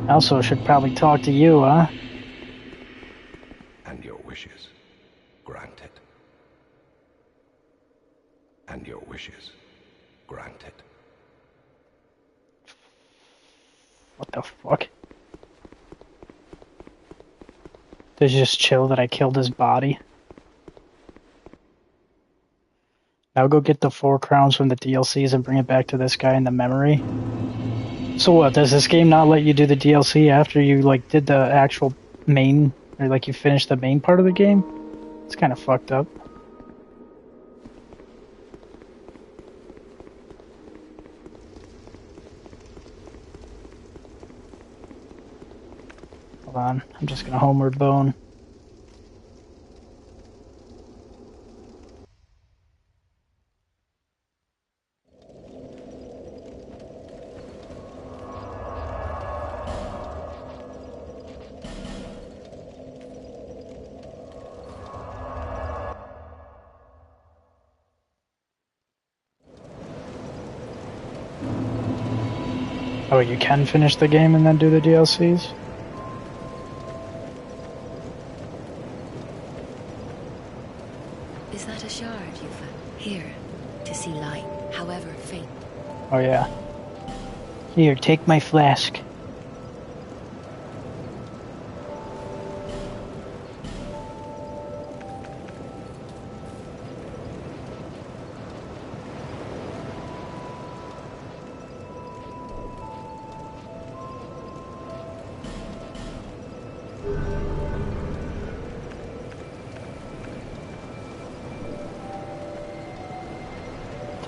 I also should probably talk to you, huh? And your wishes granted. And your wishes granted. What the fuck? Did you just chill that I killed his body? Now go get the 4 crowns from the DLCs and bring it back to this guy in the memory. So what, does this game not let you do the DLC after you, like, did the actual main, or, like, you finished the main part of the game? It's kind of fucked up. Hold on. I'm just gonna homeward bone. Oh, you can finish the game and then do the DLCs? Is that a shard you found? Here, to see light, however faint. Oh yeah. Here, take my flask.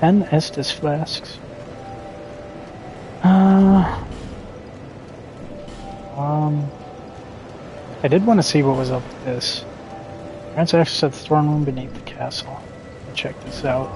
Estus flasks. I did want to see what was up with this. Grants access to the throne room beneath the castle. Check this out.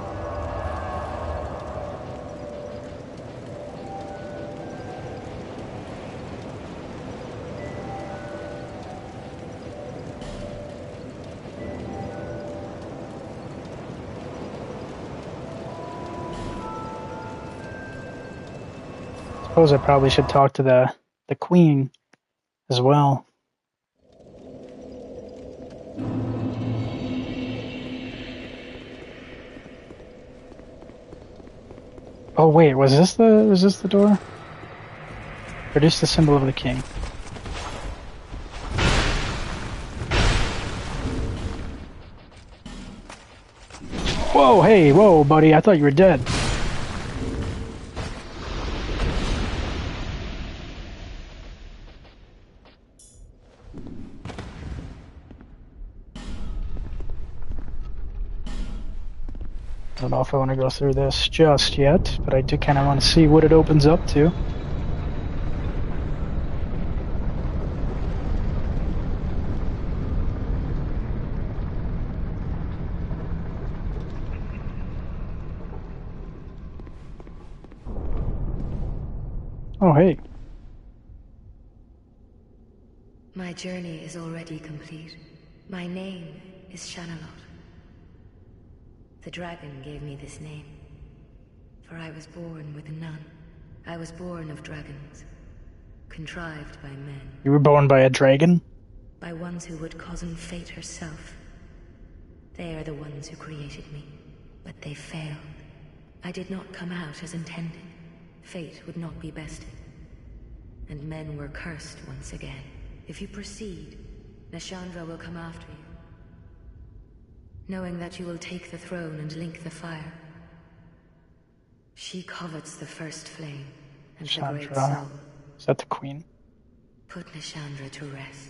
Suppose I probably should talk to the queen as well. Oh wait, was this the door? Produce the symbol of the king. Whoa, hey, whoa, buddy, I thought you were dead. I don't know if I want to go through this just yet, but I do kind of want to see what it opens up to. Oh, hey. My journey is already complete. My name is Shanalot. The dragon gave me this name, for I was born with none. I was born of dragons, contrived by men. You were born by a dragon? By ones who would cozen fate herself. They are the ones who created me, but they failed. I did not come out as intended. Fate would not be bested. And men were cursed once again. If you proceed, Nashandra will come after you. Knowing that you will take the throne and link the fire. She covets the first flame and the great soul. Is that the queen? Put Nashandra to rest.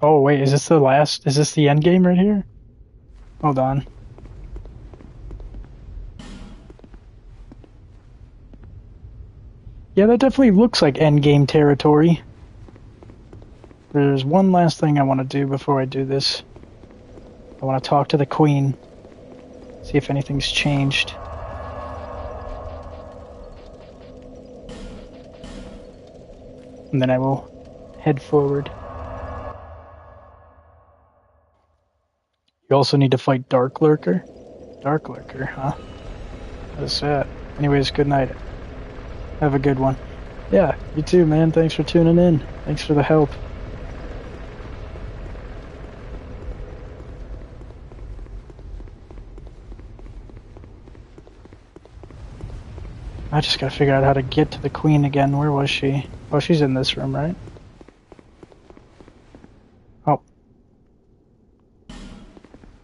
Oh wait, is this the end game right here? Hold on. Yeah, that definitely looks like end game territory. There's one last thing I want to do before I do this. I want to talk to the queen, see if anything's changed. And then I will head forward. You also need to fight Dark Lurker? Dark Lurker, huh? What is that? Anyways, good night. Have a good one. Yeah, you too, man. Thanks for tuning in. Thanks for the help. I just gotta figure out how to get to the queen again. Where was she? Oh, she's in this room, right? Oh.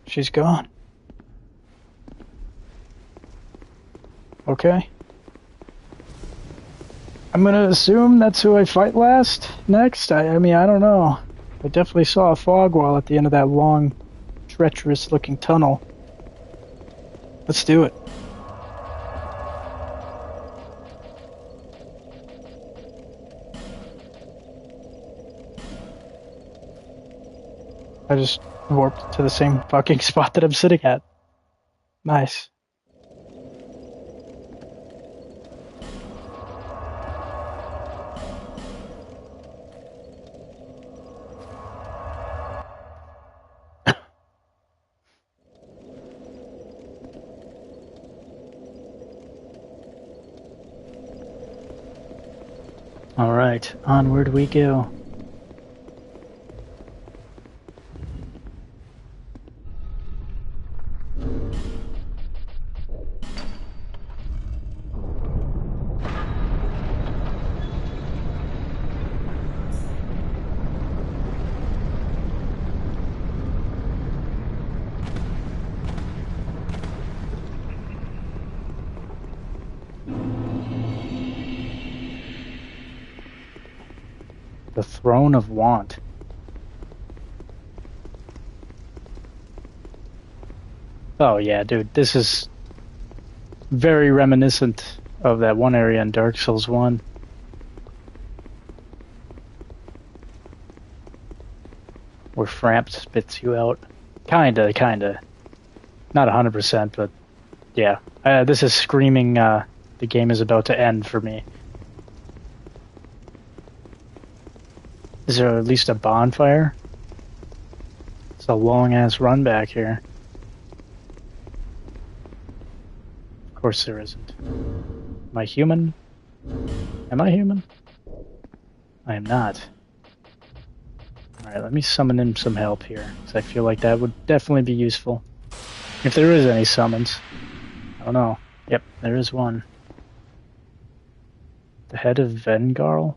She's gone. Okay. I'm gonna assume that's who I fight next? I mean, I don't know. I definitely saw a fog wall at the end of that long, treacherous looking tunnel. Let's do it. I just warped to the same fucking spot that I'm sitting at. Nice. Alright, onward we go. The Throne of Want. Oh yeah, dude, this is very reminiscent of that one area in Dark Souls 1. Where Frampt spits you out. Kinda. Not 100%, but yeah. This is screaming the game is about to end for me. Is there at least a bonfire? It's a long-ass run back here. Of course there isn't. Am I human? Am I human? I am not. Alright, let me summon in some help here, because I feel like that would definitely be useful. If there is any summons. I don't know. Yep, there is one. The head of Vengarl?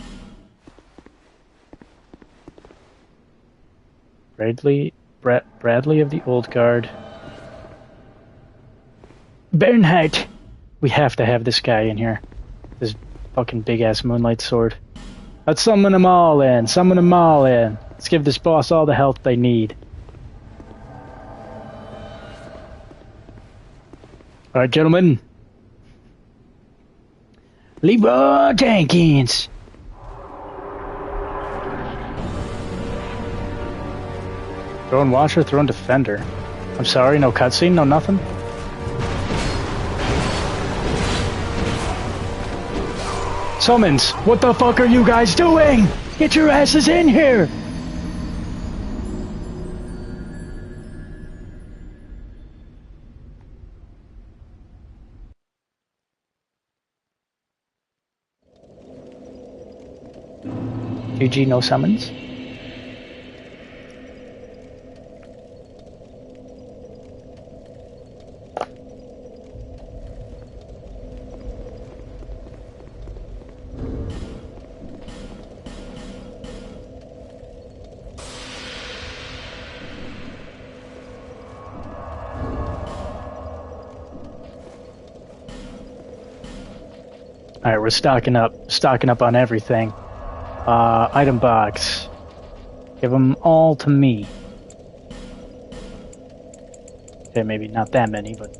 Bradley of the Old Guard. Bernhardt! We have to have this guy in here. This fucking big-ass moonlight sword. Let's summon them all in! Summon them all in! Let's give this boss all the help they need. Alright, gentlemen. Leroy Jenkins! Throne Watcher, Throne Defender. I'm sorry, no cutscene, no nothing? Summons! What the fuck are you guys doing? Get your asses in here! GG, no summons? Alright, we're stocking up on everything. Item box. Give them all to me. Okay, maybe not that many, but...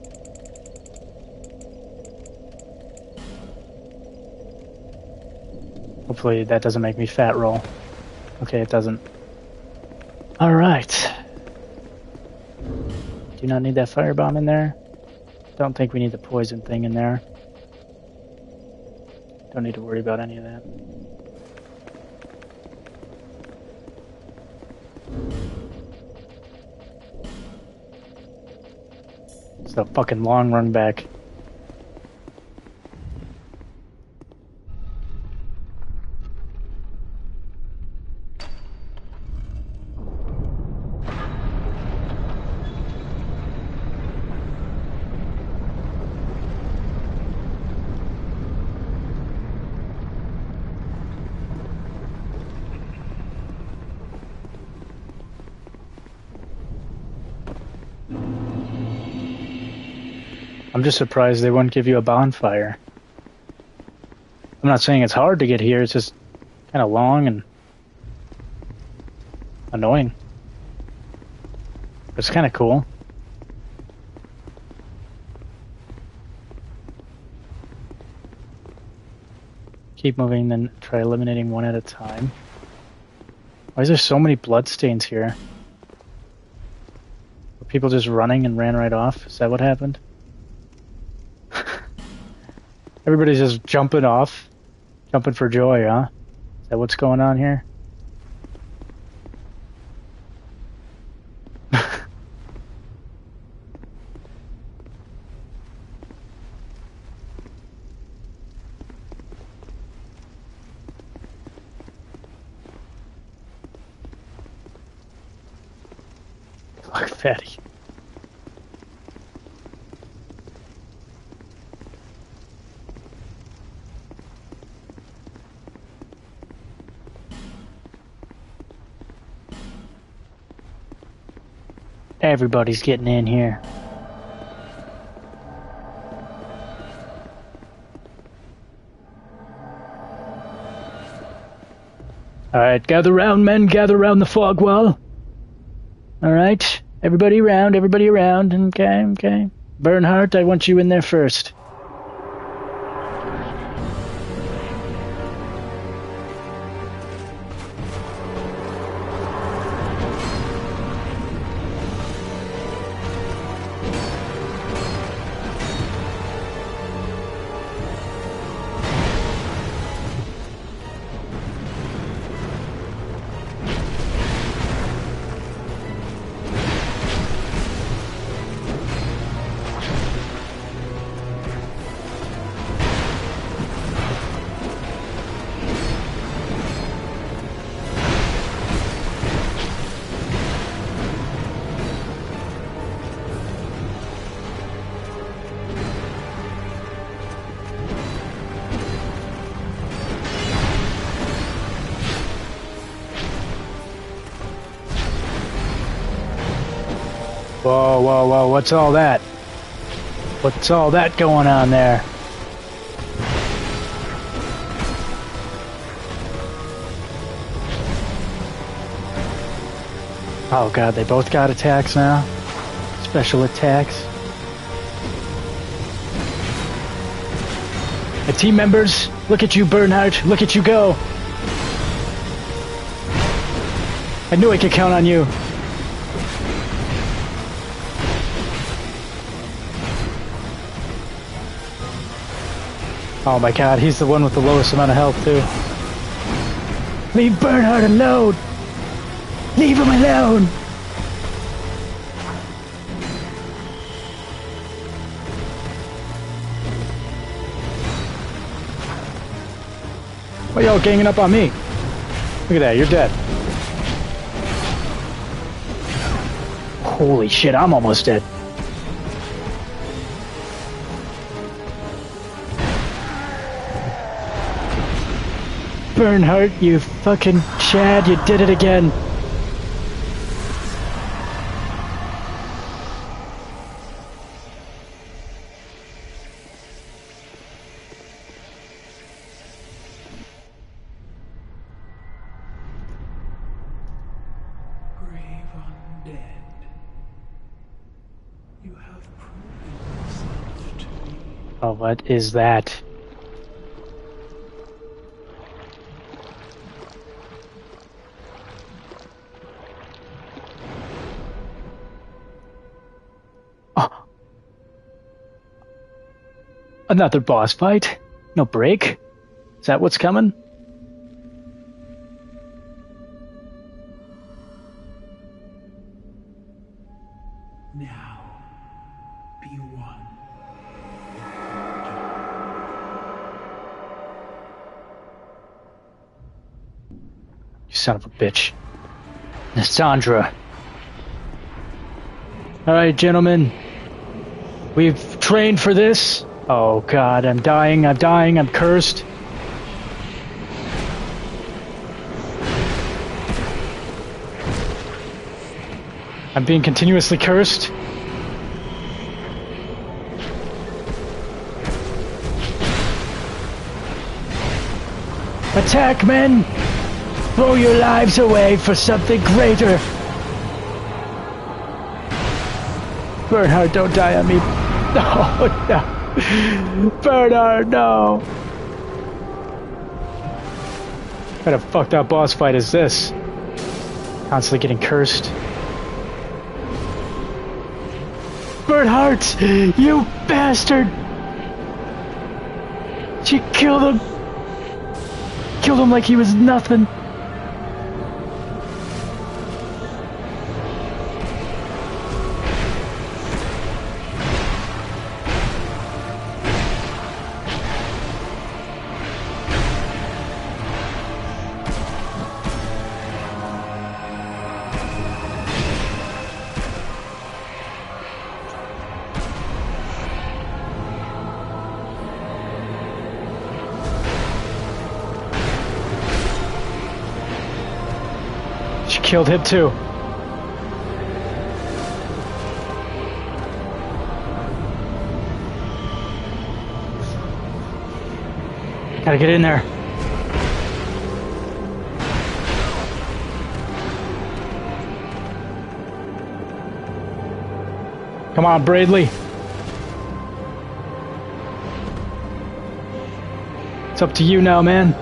Hopefully that doesn't make me fat roll. Okay, it doesn't. Alright. Do not need that firebomb in there. Don't think we need the poison thing in there. Don't need to worry about any of that. It's a fucking long run back. I'm just surprised they wouldn't give you a bonfire. I'm not saying it's hard to get here, it's just kind of long and annoying. It's kind of cool. Keep moving, then try eliminating one at a time. Why is there so many bloodstains here? People just running and ran right off? Is that what happened? Everybody's just jumping off. Jumping for joy, huh? Is that what's going on here? Fuck fatty. Everybody's getting in here. Alright, gather round, men, gather round the fog wall. Alright, everybody around, okay, okay. Bernhardt, I want you in there first. Whoa, whoa, whoa, what's all that? What's all that going on there? Oh god, they both got attacks now? Special attacks? The team members, look at you, Bernhardt, look at you go! I knew I could count on you. Oh my god, he's the one with the lowest amount of health, too. Leave Bernhardt alone! Leave him alone! Why y'all ganging up on me? Look at that, you're dead. Holy shit, I'm almost dead. Bernhardt, you fucking Chad, you did it again. Brave undead, you have proven yourself to me. Oh, what is that? Another boss fight? No break? Is that what's coming? Now, be one. You son of a bitch. Nassandra. Alright, gentlemen. We've trained for this. Oh god, I'm dying, I'm cursed. I'm being continuously cursed. Attack, men! Throw your lives away for something greater! Bernhardt, don't die on me. No, no. Bernhardt, no! What kind of fucked up boss fight is this? Constantly getting cursed. Bernhardt! You bastard! She killed him! Killed him like he was nothing! Killed him too. Gotta get in there. Come on, Bradley. It's up to you now, man.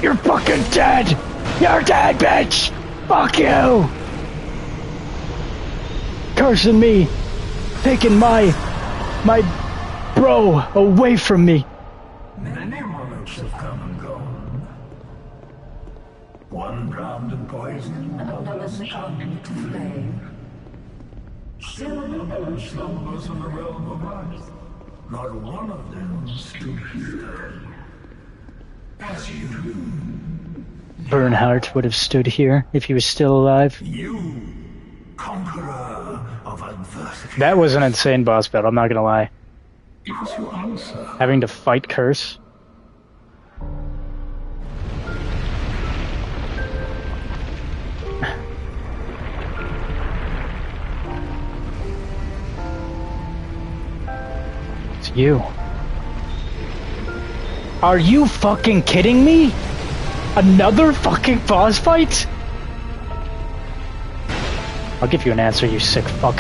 You're fucking dead! You're dead, bitch! Fuck you! Cursing me! Taking my bro away from me! Many monarchs have come and gone. One drowned in poison, another succumbed to flame. Still another slumbers in the realm of light. Not one of them stood here. As you do. Bernhardt would have stood here if he was still alive. You, conqueror of adversity. That was an insane boss battle, I'm not gonna lie. It was your answer. Having to fight Curse. It's you. Are you fucking kidding me? Another fucking boss fight? I'll give you an answer, you sick fuck.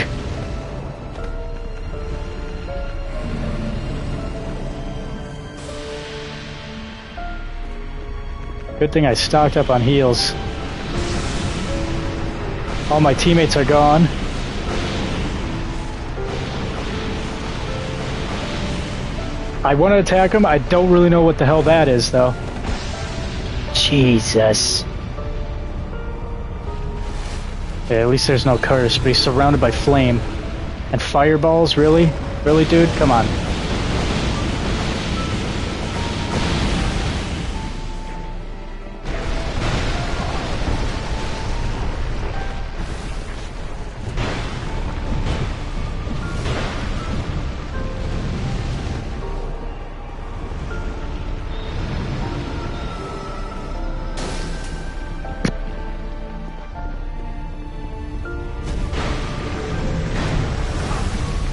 Good thing I stocked up on heals. All my teammates are gone. I want to attack him. I don't really know what the hell that is, though. Jesus. Yeah, at least there's no curse, but he's surrounded by flame. And fireballs, really? Really, dude? Come on.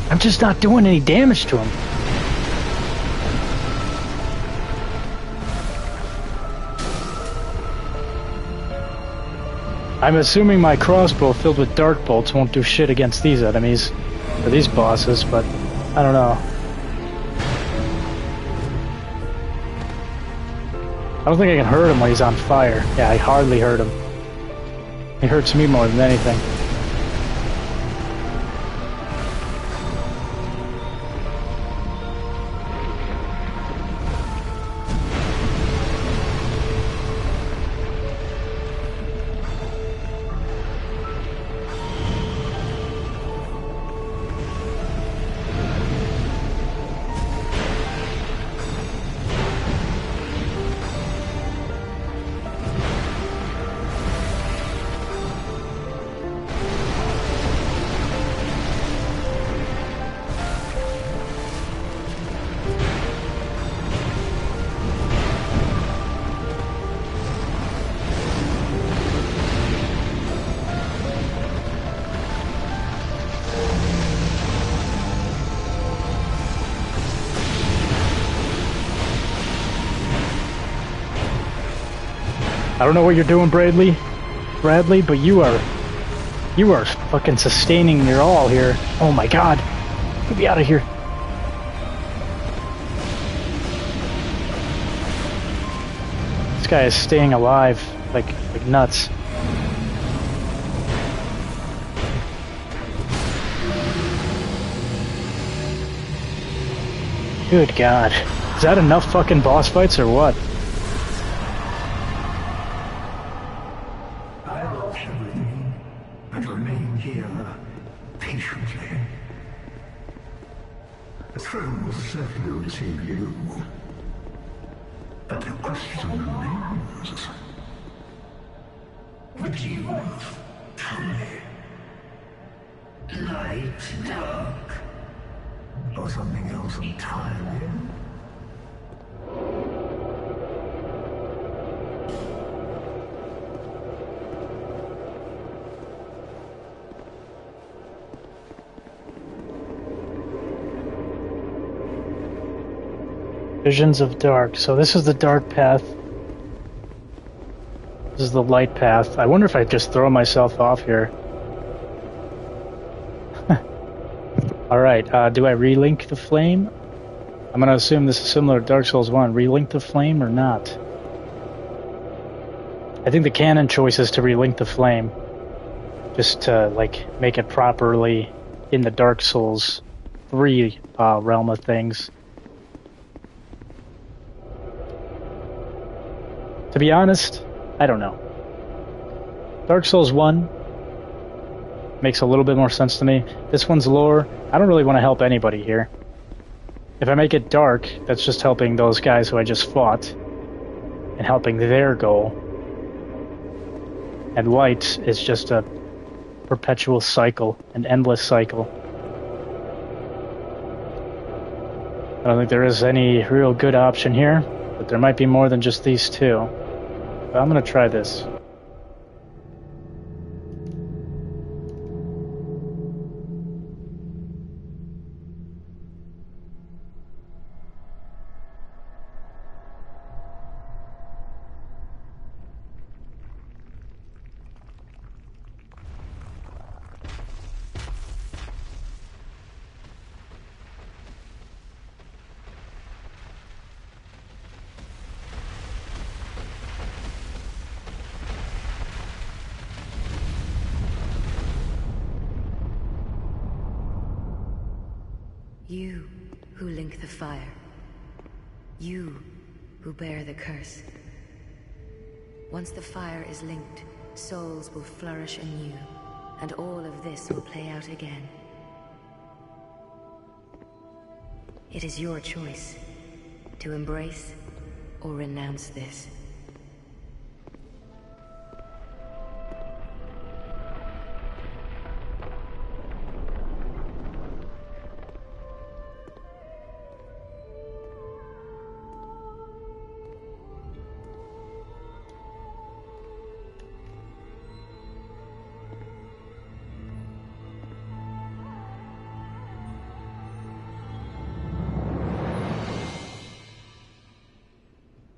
I'm just not doing any damage to him. I'm assuming my crossbow filled with dark bolts won't do shit against these enemies, or these bosses, but I don't know. I don't think I can hurt him when he's on fire. Yeah, I hardly hurt him. He hurts me more than anything. I don't know what you're doing, Bradley, but you are fucking sustaining your all here. Oh my god. Get me out of here. This guy is staying alive like nuts. Good God. Is that enough fucking boss fights or what? I lost everything, but remain here patiently. The throne will certainly receive you. But the question remains. Which you love, truly? Light, dark, or something else entirely? Visions of dark. So this is the dark path. This is the light path. I wonder if I just throw myself off here. Alright, do I relink the flame? I'm gonna assume this is similar to Dark Souls 1. Relink the flame or not? I think the canon choice is to relink the flame. Just to, like, make it properly in the Dark Souls 3 realm of things. To be honest, I don't know. Dark Souls 1 makes a little bit more sense to me. This one's lore. I don't really want to help anybody here. If I make it dark, that's just helping those guys who I just fought and helping their goal. And light is just a perpetual cycle, an endless cycle. I don't think there is any real good option here, but there might be more than just these two. But I'm going to try this. You who link the fire. You who bear the curse. Once the fire is linked, souls will flourish anew, and all of this will play out again. It is your choice to embrace or renounce this.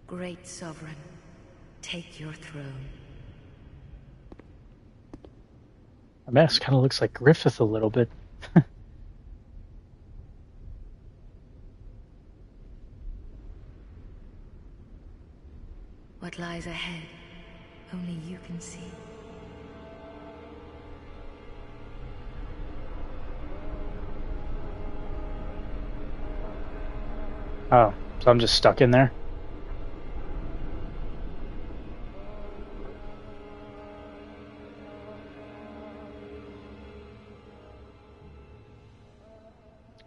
Great Sovereign, take your throne. My mask kind of looks like Griffith a little bit. What lies ahead, only you can see. Oh, so I'm just stuck in there?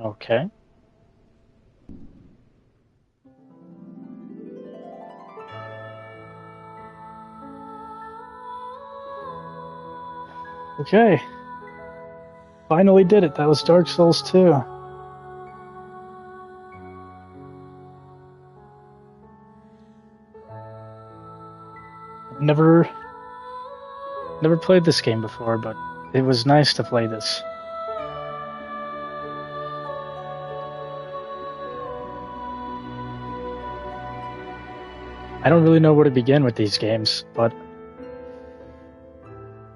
Okay. Okay. Finally did it. That was Dark Souls 2. Never played this game before, but it was nice to play this. I don't really know where to begin with these games, but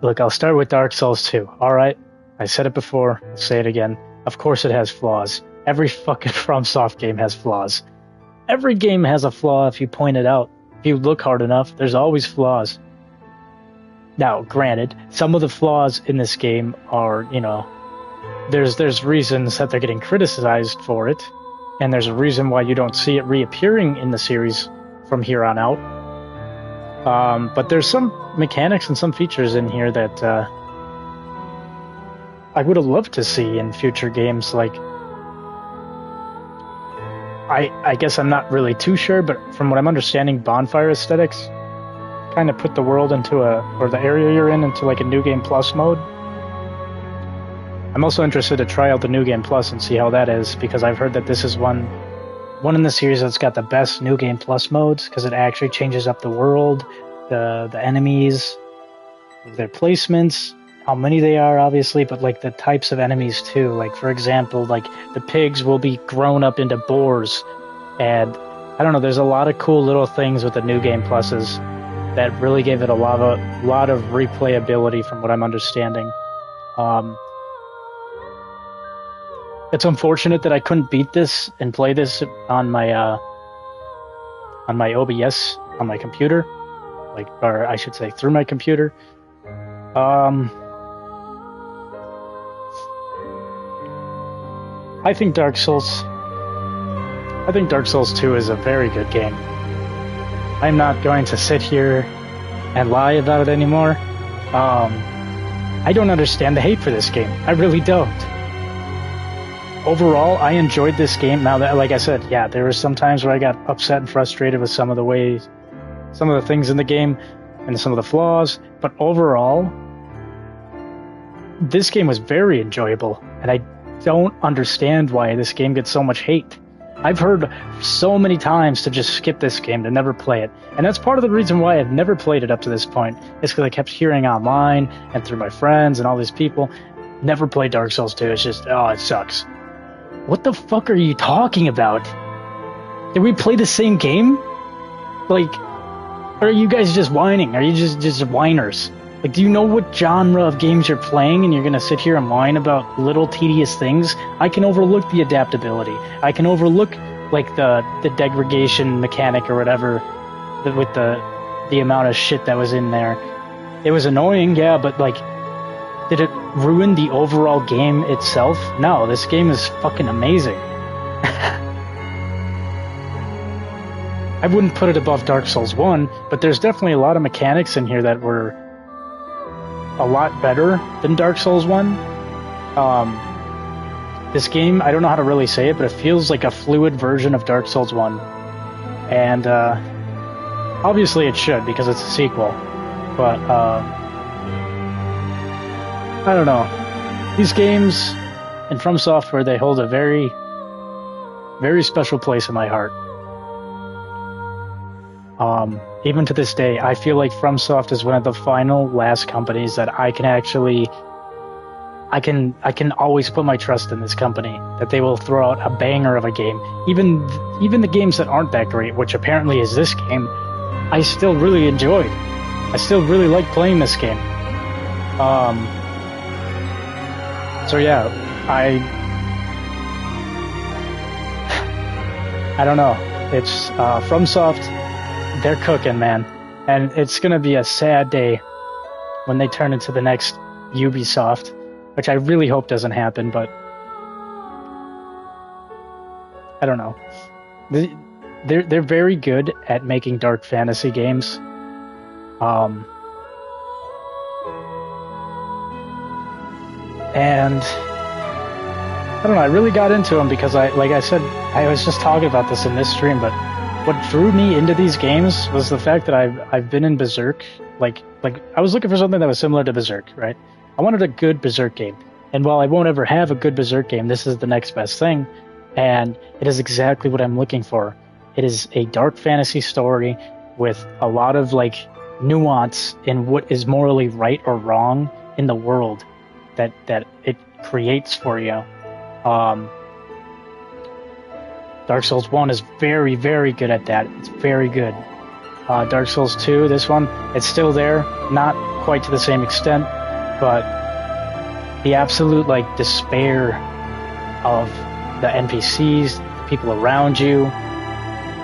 look, I'll start with Dark Souls 2. Alright, I said it before, I'll say it again. Of course it has flaws. Every fucking FromSoft game has flaws. Every game has a flaw if you point it out. if you look hard enough, there's always flaws. Now, granted, some of the flaws in this game are, you know, there's reasons that they're getting criticized for it, and there's a reason why you don't see it reappearing in the series from here on out. But there's some mechanics and some features in here that I would have loved to see in future games. Like, I guess I'm not really too sure, but from what I'm understanding, bonfire aesthetics kind of put the world into or the area you're in into like a New Game Plus mode. I'm also interested to try out the New Game Plus and see how that is, because I've heard that this is one in the series that's got the best New Game Plus modes, because it actually changes up the world, the enemies, their placements, how many they are, obviously, but like the types of enemies too. Like, for example, like the pigs will be grown up into boars, and I don't know, there's a lot of cool little things with the New Game Pluses that really gave it a lot of replayability from what I'm understanding. It's unfortunate that I couldn't beat this and play this on my OBS on my computer, or I should say through my computer. I think Dark Souls 2 is a very good game. I'm not going to sit here and lie about it anymore. I don't understand the hate for this game. I really don't. Overall, I enjoyed this game. Now, that, like I said, yeah, there were some times where I got upset and frustrated with some of the things in the game and some of the flaws, but overall, this game was very enjoyable, and I don't understand why this game gets so much hate. I've heard so many times to just skip this game, to never play it. And that's part of the reason why I've never played it up to this point, is because I kept hearing online and through my friends and all these people, never play Dark Souls 2. It's just, oh, it sucks. What the fuck are you talking about? Did we play the same game? Like, or are you guys just whining? Are you just whiners? Like, do you know what genre of games you're playing, and you're gonna sit here and whine about little tedious things? I can overlook the adaptability. I can overlook, like, the degradation mechanic or whatever, with the amount of shit that was in there. It was annoying, yeah, but, like, did it ruin the overall game itself? No, this game is fucking amazing. I wouldn't put it above Dark Souls 1, but there's definitely a lot of mechanics in here that were a lot better than Dark Souls 1. This game, I don't know how to really say it, but it feels like a fluid version of Dark Souls 1. And obviously it should, because it's a sequel. But I don't know. These games and From Software, they hold a very, very special place in my heart. Even to this day, I feel like FromSoft is one of the last companies that I can actually, I can always put my trust in this company, that they will throw out a banger of a game. Even the games that aren't that great, which apparently is this game, I still really enjoyed. I still really like playing this game. So yeah, I don't know. It's FromSoft. They're cooking, man. And it's going to be a sad day when they turn into the next Ubisoft, which I really hope doesn't happen, but I don't know. They're very good at making dark fantasy games. And I don't know, I really got into them because like I said, I was just talking about this in this stream, but what drew me into these games was the fact that I've been in Berserk. Like I was looking for something that was similar to Berserk, right? I wanted a good Berserk game. And while I won't ever have a good Berserk game, this is the next best thing. And it is exactly what I'm looking for. It is a dark fantasy story with a lot of like nuance in what is morally right or wrong in the world that it creates for you. Dark Souls 1 is very, very good at that. It's very good. Dark Souls 2, this one, it's still there. Not quite to the same extent, but the absolute, like, despair of the NPCs, the people around you,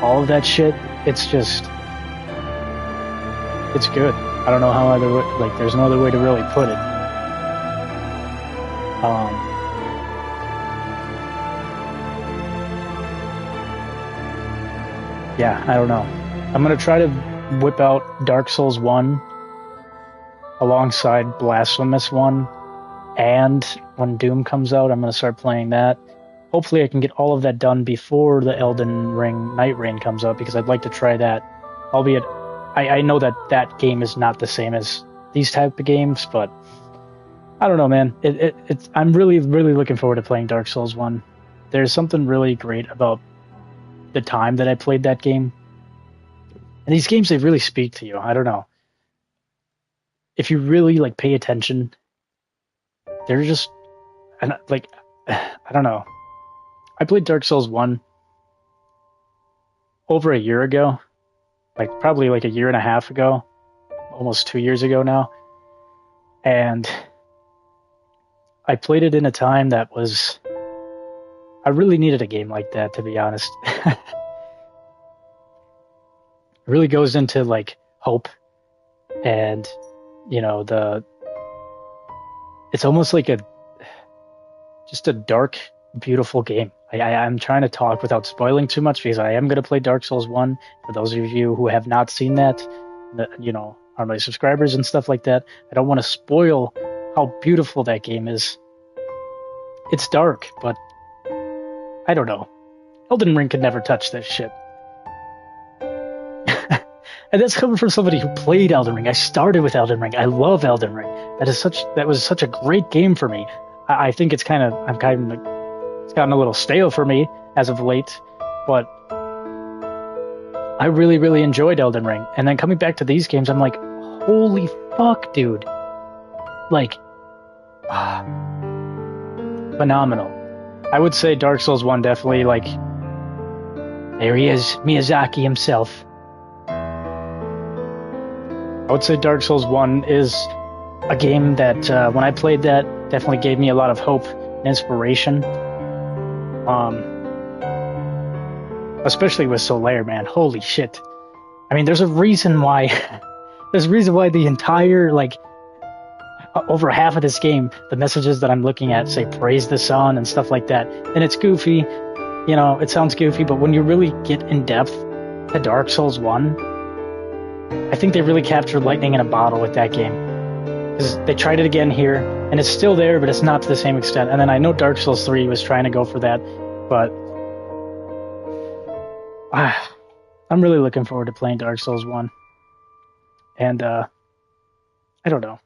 all of that shit, it's just It's good. I don't know how other way, like, there's no other way to really put it. Yeah, I don't know. I'm gonna try to whip out Dark Souls 1 alongside Blasphemous 1, and when Doom comes out, I'm gonna start playing that. Hopefully I can get all of that done before the Elden Ring Night Rain comes out, because I'd like to try that. Albeit, I know that that game is not the same as these type of games, but I don't know, man. I'm really, really looking forward to playing Dark Souls 1. There's something really great about the time that I played that game. And these games, they really speak to you. I don't know. If you really, like, pay attention, they're just, like, I don't know. I played Dark Souls 1 over a year ago. Like, probably like a year and a half ago. Almost 2 years ago now. And I played it in a time that was... I really needed a game like that, to be honest. It really goes into, like, hope. And, you know, it's almost like just a dark, beautiful game. I'm trying to talk without spoiling too much, because I am going to play Dark Souls 1. For those of you who have not seen that, you know, are my subscribers and stuff like that, I don't want to spoil how beautiful that game is. It's dark, but I don't know. Elden Ring could never touch this shit. And that's coming from somebody who played Elden Ring. I started with Elden Ring. I love Elden Ring. That was such a great game for me. I think it's gotten a little stale for me as of late, but I really, really enjoyed Elden Ring. And then coming back to these games, I'm like, holy fuck, dude. Like, phenomenal. I would say Dark Souls 1 definitely, like, there he is, Miyazaki himself. I would say Dark Souls 1 is a game that, when I played that, definitely gave me a lot of hope and inspiration. Especially with Solaire, man. Holy shit. I mean, there's a reason why the entire, like, over half of this game, the messages that I'm looking at say praise the sun and stuff like that. And it's goofy, you know, it sounds goofy, but when you really get in depth to Dark Souls 1, I think they really captured lightning in a bottle with that game. Because they tried it again here, and it's still there, but it's not to the same extent. And then I know Dark Souls 3 was trying to go for that, but I'm really looking forward to playing Dark Souls 1. And, I don't know.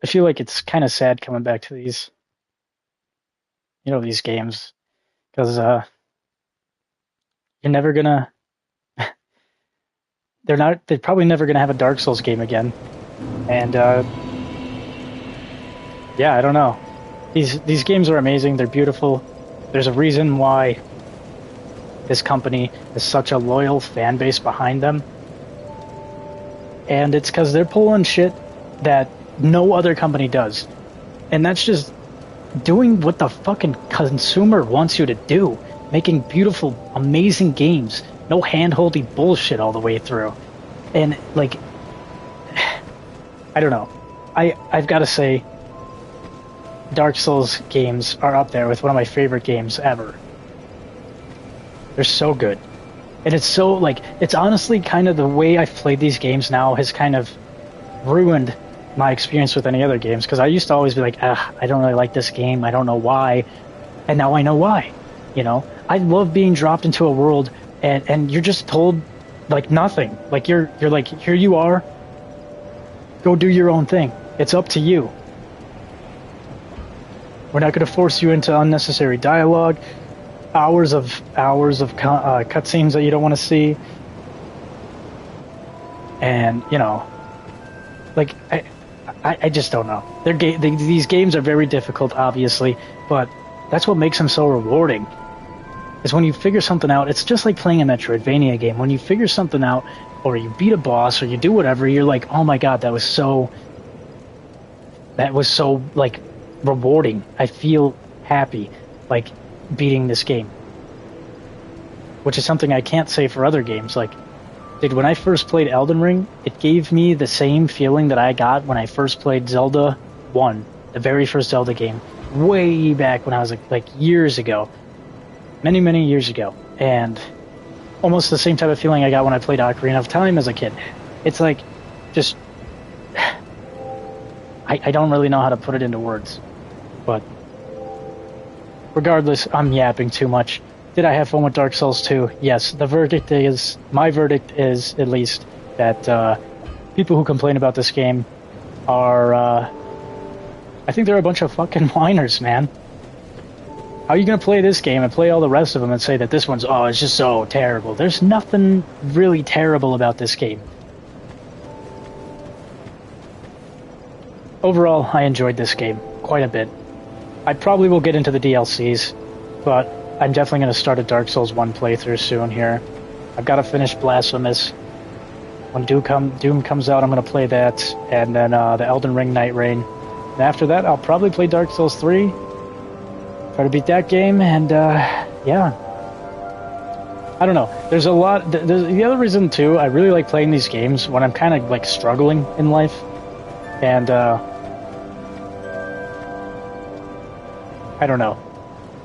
I feel like it's kind of sad coming back to these, you know, these games. Because, you're never gonna... They're probably never gonna have a Dark Souls game again. And, yeah, I don't know. These games are amazing. They're beautiful. There's a reason why this company has such a loyal fan base behind them. And it's because they're pulling shit that no other company does. And that's just doing what the fucking consumer wants you to do. Making beautiful, amazing games. No hand-holdy bullshit all the way through. And, like, I don't know. I've got to say, Dark Souls games are up there with one of my favorite games ever. They're so good. And it's so, like, it's honestly kind of the way I've played these games now has kind of ruined my experience with any other games, because I used to always be like, I don't really like this game, I don't know why, and now I know why, you know? I love being dropped into a world, and you're just told, like, nothing. Like, you're like, here you are, go do your own thing. It's up to you. We're not going to force you into unnecessary dialogue, hours of cutscenes that you don't want to see, and, you know, like, I just don't know. These games are very difficult, obviously, but that's what makes them so rewarding. Is when you figure something out, it's just like playing a Metroidvania game. When you figure something out, or you beat a boss, or you do whatever, you're like, oh my god, that was so, like, rewarding. I feel happy, like, beating this game. Which is something I can't say for other games. Like, Dude, when I first played Elden Ring, it gave me the same feeling that I got when I first played Zelda 1, the very first Zelda game, way back when I was like years ago. Many, many years ago. And almost the same type of feeling I got when I played Ocarina of Time as a kid. It's like, just... I don't really know how to put it into words. But regardless, I'm yapping too much. Did I have fun with Dark Souls 2? Yes. My verdict is, at least, that people who complain about this game are, I think they're a bunch of fucking whiners, man. How are you gonna play this game and play all the rest of them and say that this one's, oh, it's just so terrible? There's nothing really terrible about this game. Overall, I enjoyed this game quite a bit. I probably will get into the DLCs, but I'm definitely going to start a Dark Souls 1 playthrough soon here. I've got to finish Blasphemous. When Doom comes out, I'm going to play that, and then the Elden Ring Night Rain. And after that, I'll probably play Dark Souls 3, try to beat that game, and yeah. I don't know. There's a lot... the other reason, too, I really like playing these games when I'm kind of, like, struggling in life. And, I don't know.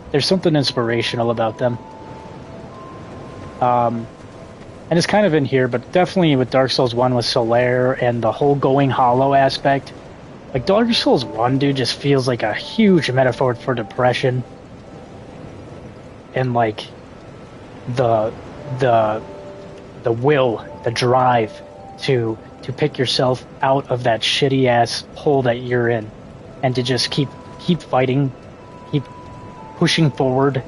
There's something inspirational about them. And it's kind of in here, but definitely with Dark Souls 1 with Solaire and the whole going hollow aspect. Like, Dark Souls 1, dude, just feels like a huge metaphor for depression. And, like, the will, the drive to pick yourself out of that shitty-ass hole that you're in. And to just keep fighting, keep pushing forward,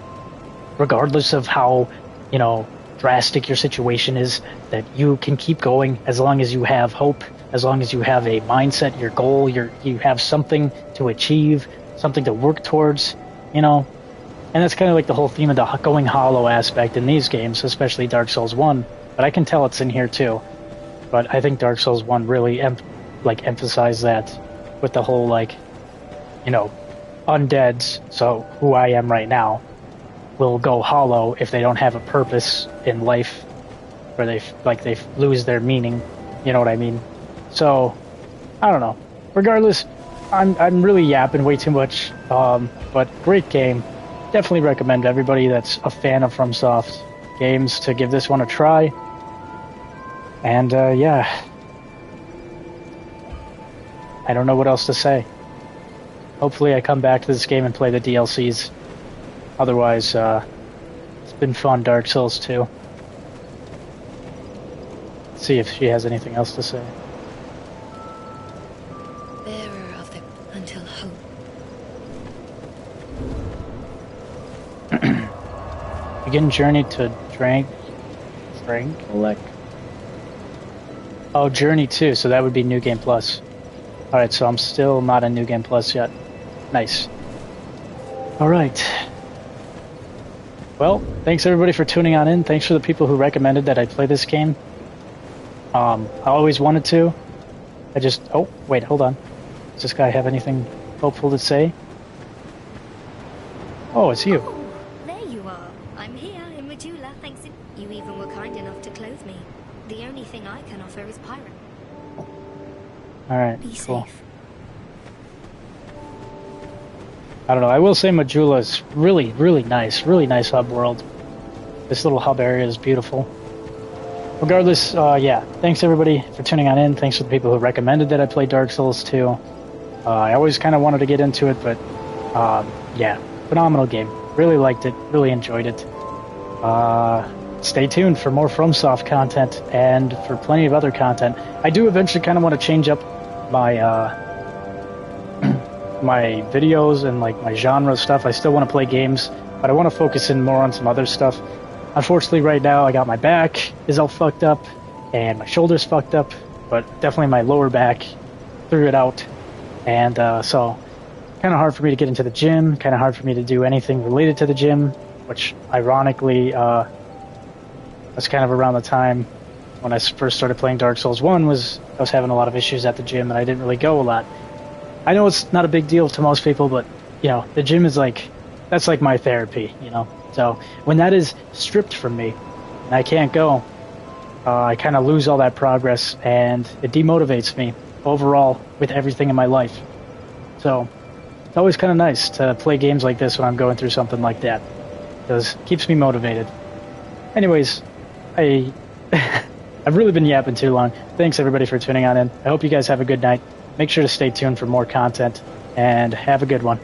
regardless of how, drastic your situation is, that you can keep going as long as you have hope, as long as you have a mindset, your goal, you have something to achieve, something to work towards, And that's kind of like the whole theme of the going hollow aspect in these games, especially Dark Souls 1, but I can tell it's in here too. But I think Dark Souls 1 really emphasized that with the whole, undeads, so who I am right now, will go hollow if they don't have a purpose in life, where they lose their meaning, you know what I mean? So, I don't know. Regardless, I'm really yapping way too much, but great game. Definitely recommend everybody that's a fan of FromSoft games to give this one a try. And, yeah. I don't know what else to say. Hopefully I come back to this game and play the DLCs. Otherwise, it's been fun, Dark Souls 2. Let's see if she has anything else to say. Bearer of the until hope. Begin journey to Drankulek. Oh, Journey 2, so that would be New Game Plus. Alright, so I'm still not in New Game Plus yet. Nice. Alright. Well, thanks everybody for tuning on in. Thanks for the people who recommended that I play this game. I always wanted to. Oh, wait, hold on. Does this guy have anything hopeful to say? Oh, it's you. Oh, there you are. I'm here in Majula, thanks to... You even were kind enough to clothe me. The only thing I can offer is pirate. Alright, Be cool. safe. I don't know, I will say Majula is really, really nice hub world. This little hub area is beautiful. Regardless, yeah, thanks everybody for tuning on in. Thanks to the people who recommended that I play Dark Souls 2. I always kind of wanted to get into it, but yeah, phenomenal game. Really liked it, really enjoyed it. Stay tuned for more FromSoft content and for plenty of other content. I do eventually kind of want to change up my my videos and like my genre stuff. I still want to play games, but I want to focus in more on some other stuff. Unfortunately, right now I got my back is all fucked up and my shoulders fucked up, but definitely my lower back threw it out, and so kind of hard for me to get into the gym, kind of hard for me to do anything related to the gym, which ironically that's kind of around the time when I first started playing Dark Souls 1 I was having a lot of issues at the gym and I didn't really go a lot. I know it's not a big deal to most people, but the gym is that's like my therapy, So when that is stripped from me and I can't go, I kind of lose all that progress, and it demotivates me overall with everything in my life. So it's always kind of nice to play games like this when I'm going through something like that, because it keeps me motivated. Anyways, I've really been yapping too long. Thanks everybody for tuning on in. I hope you guys have a good night. Make sure to stay tuned for more content, and have a good one.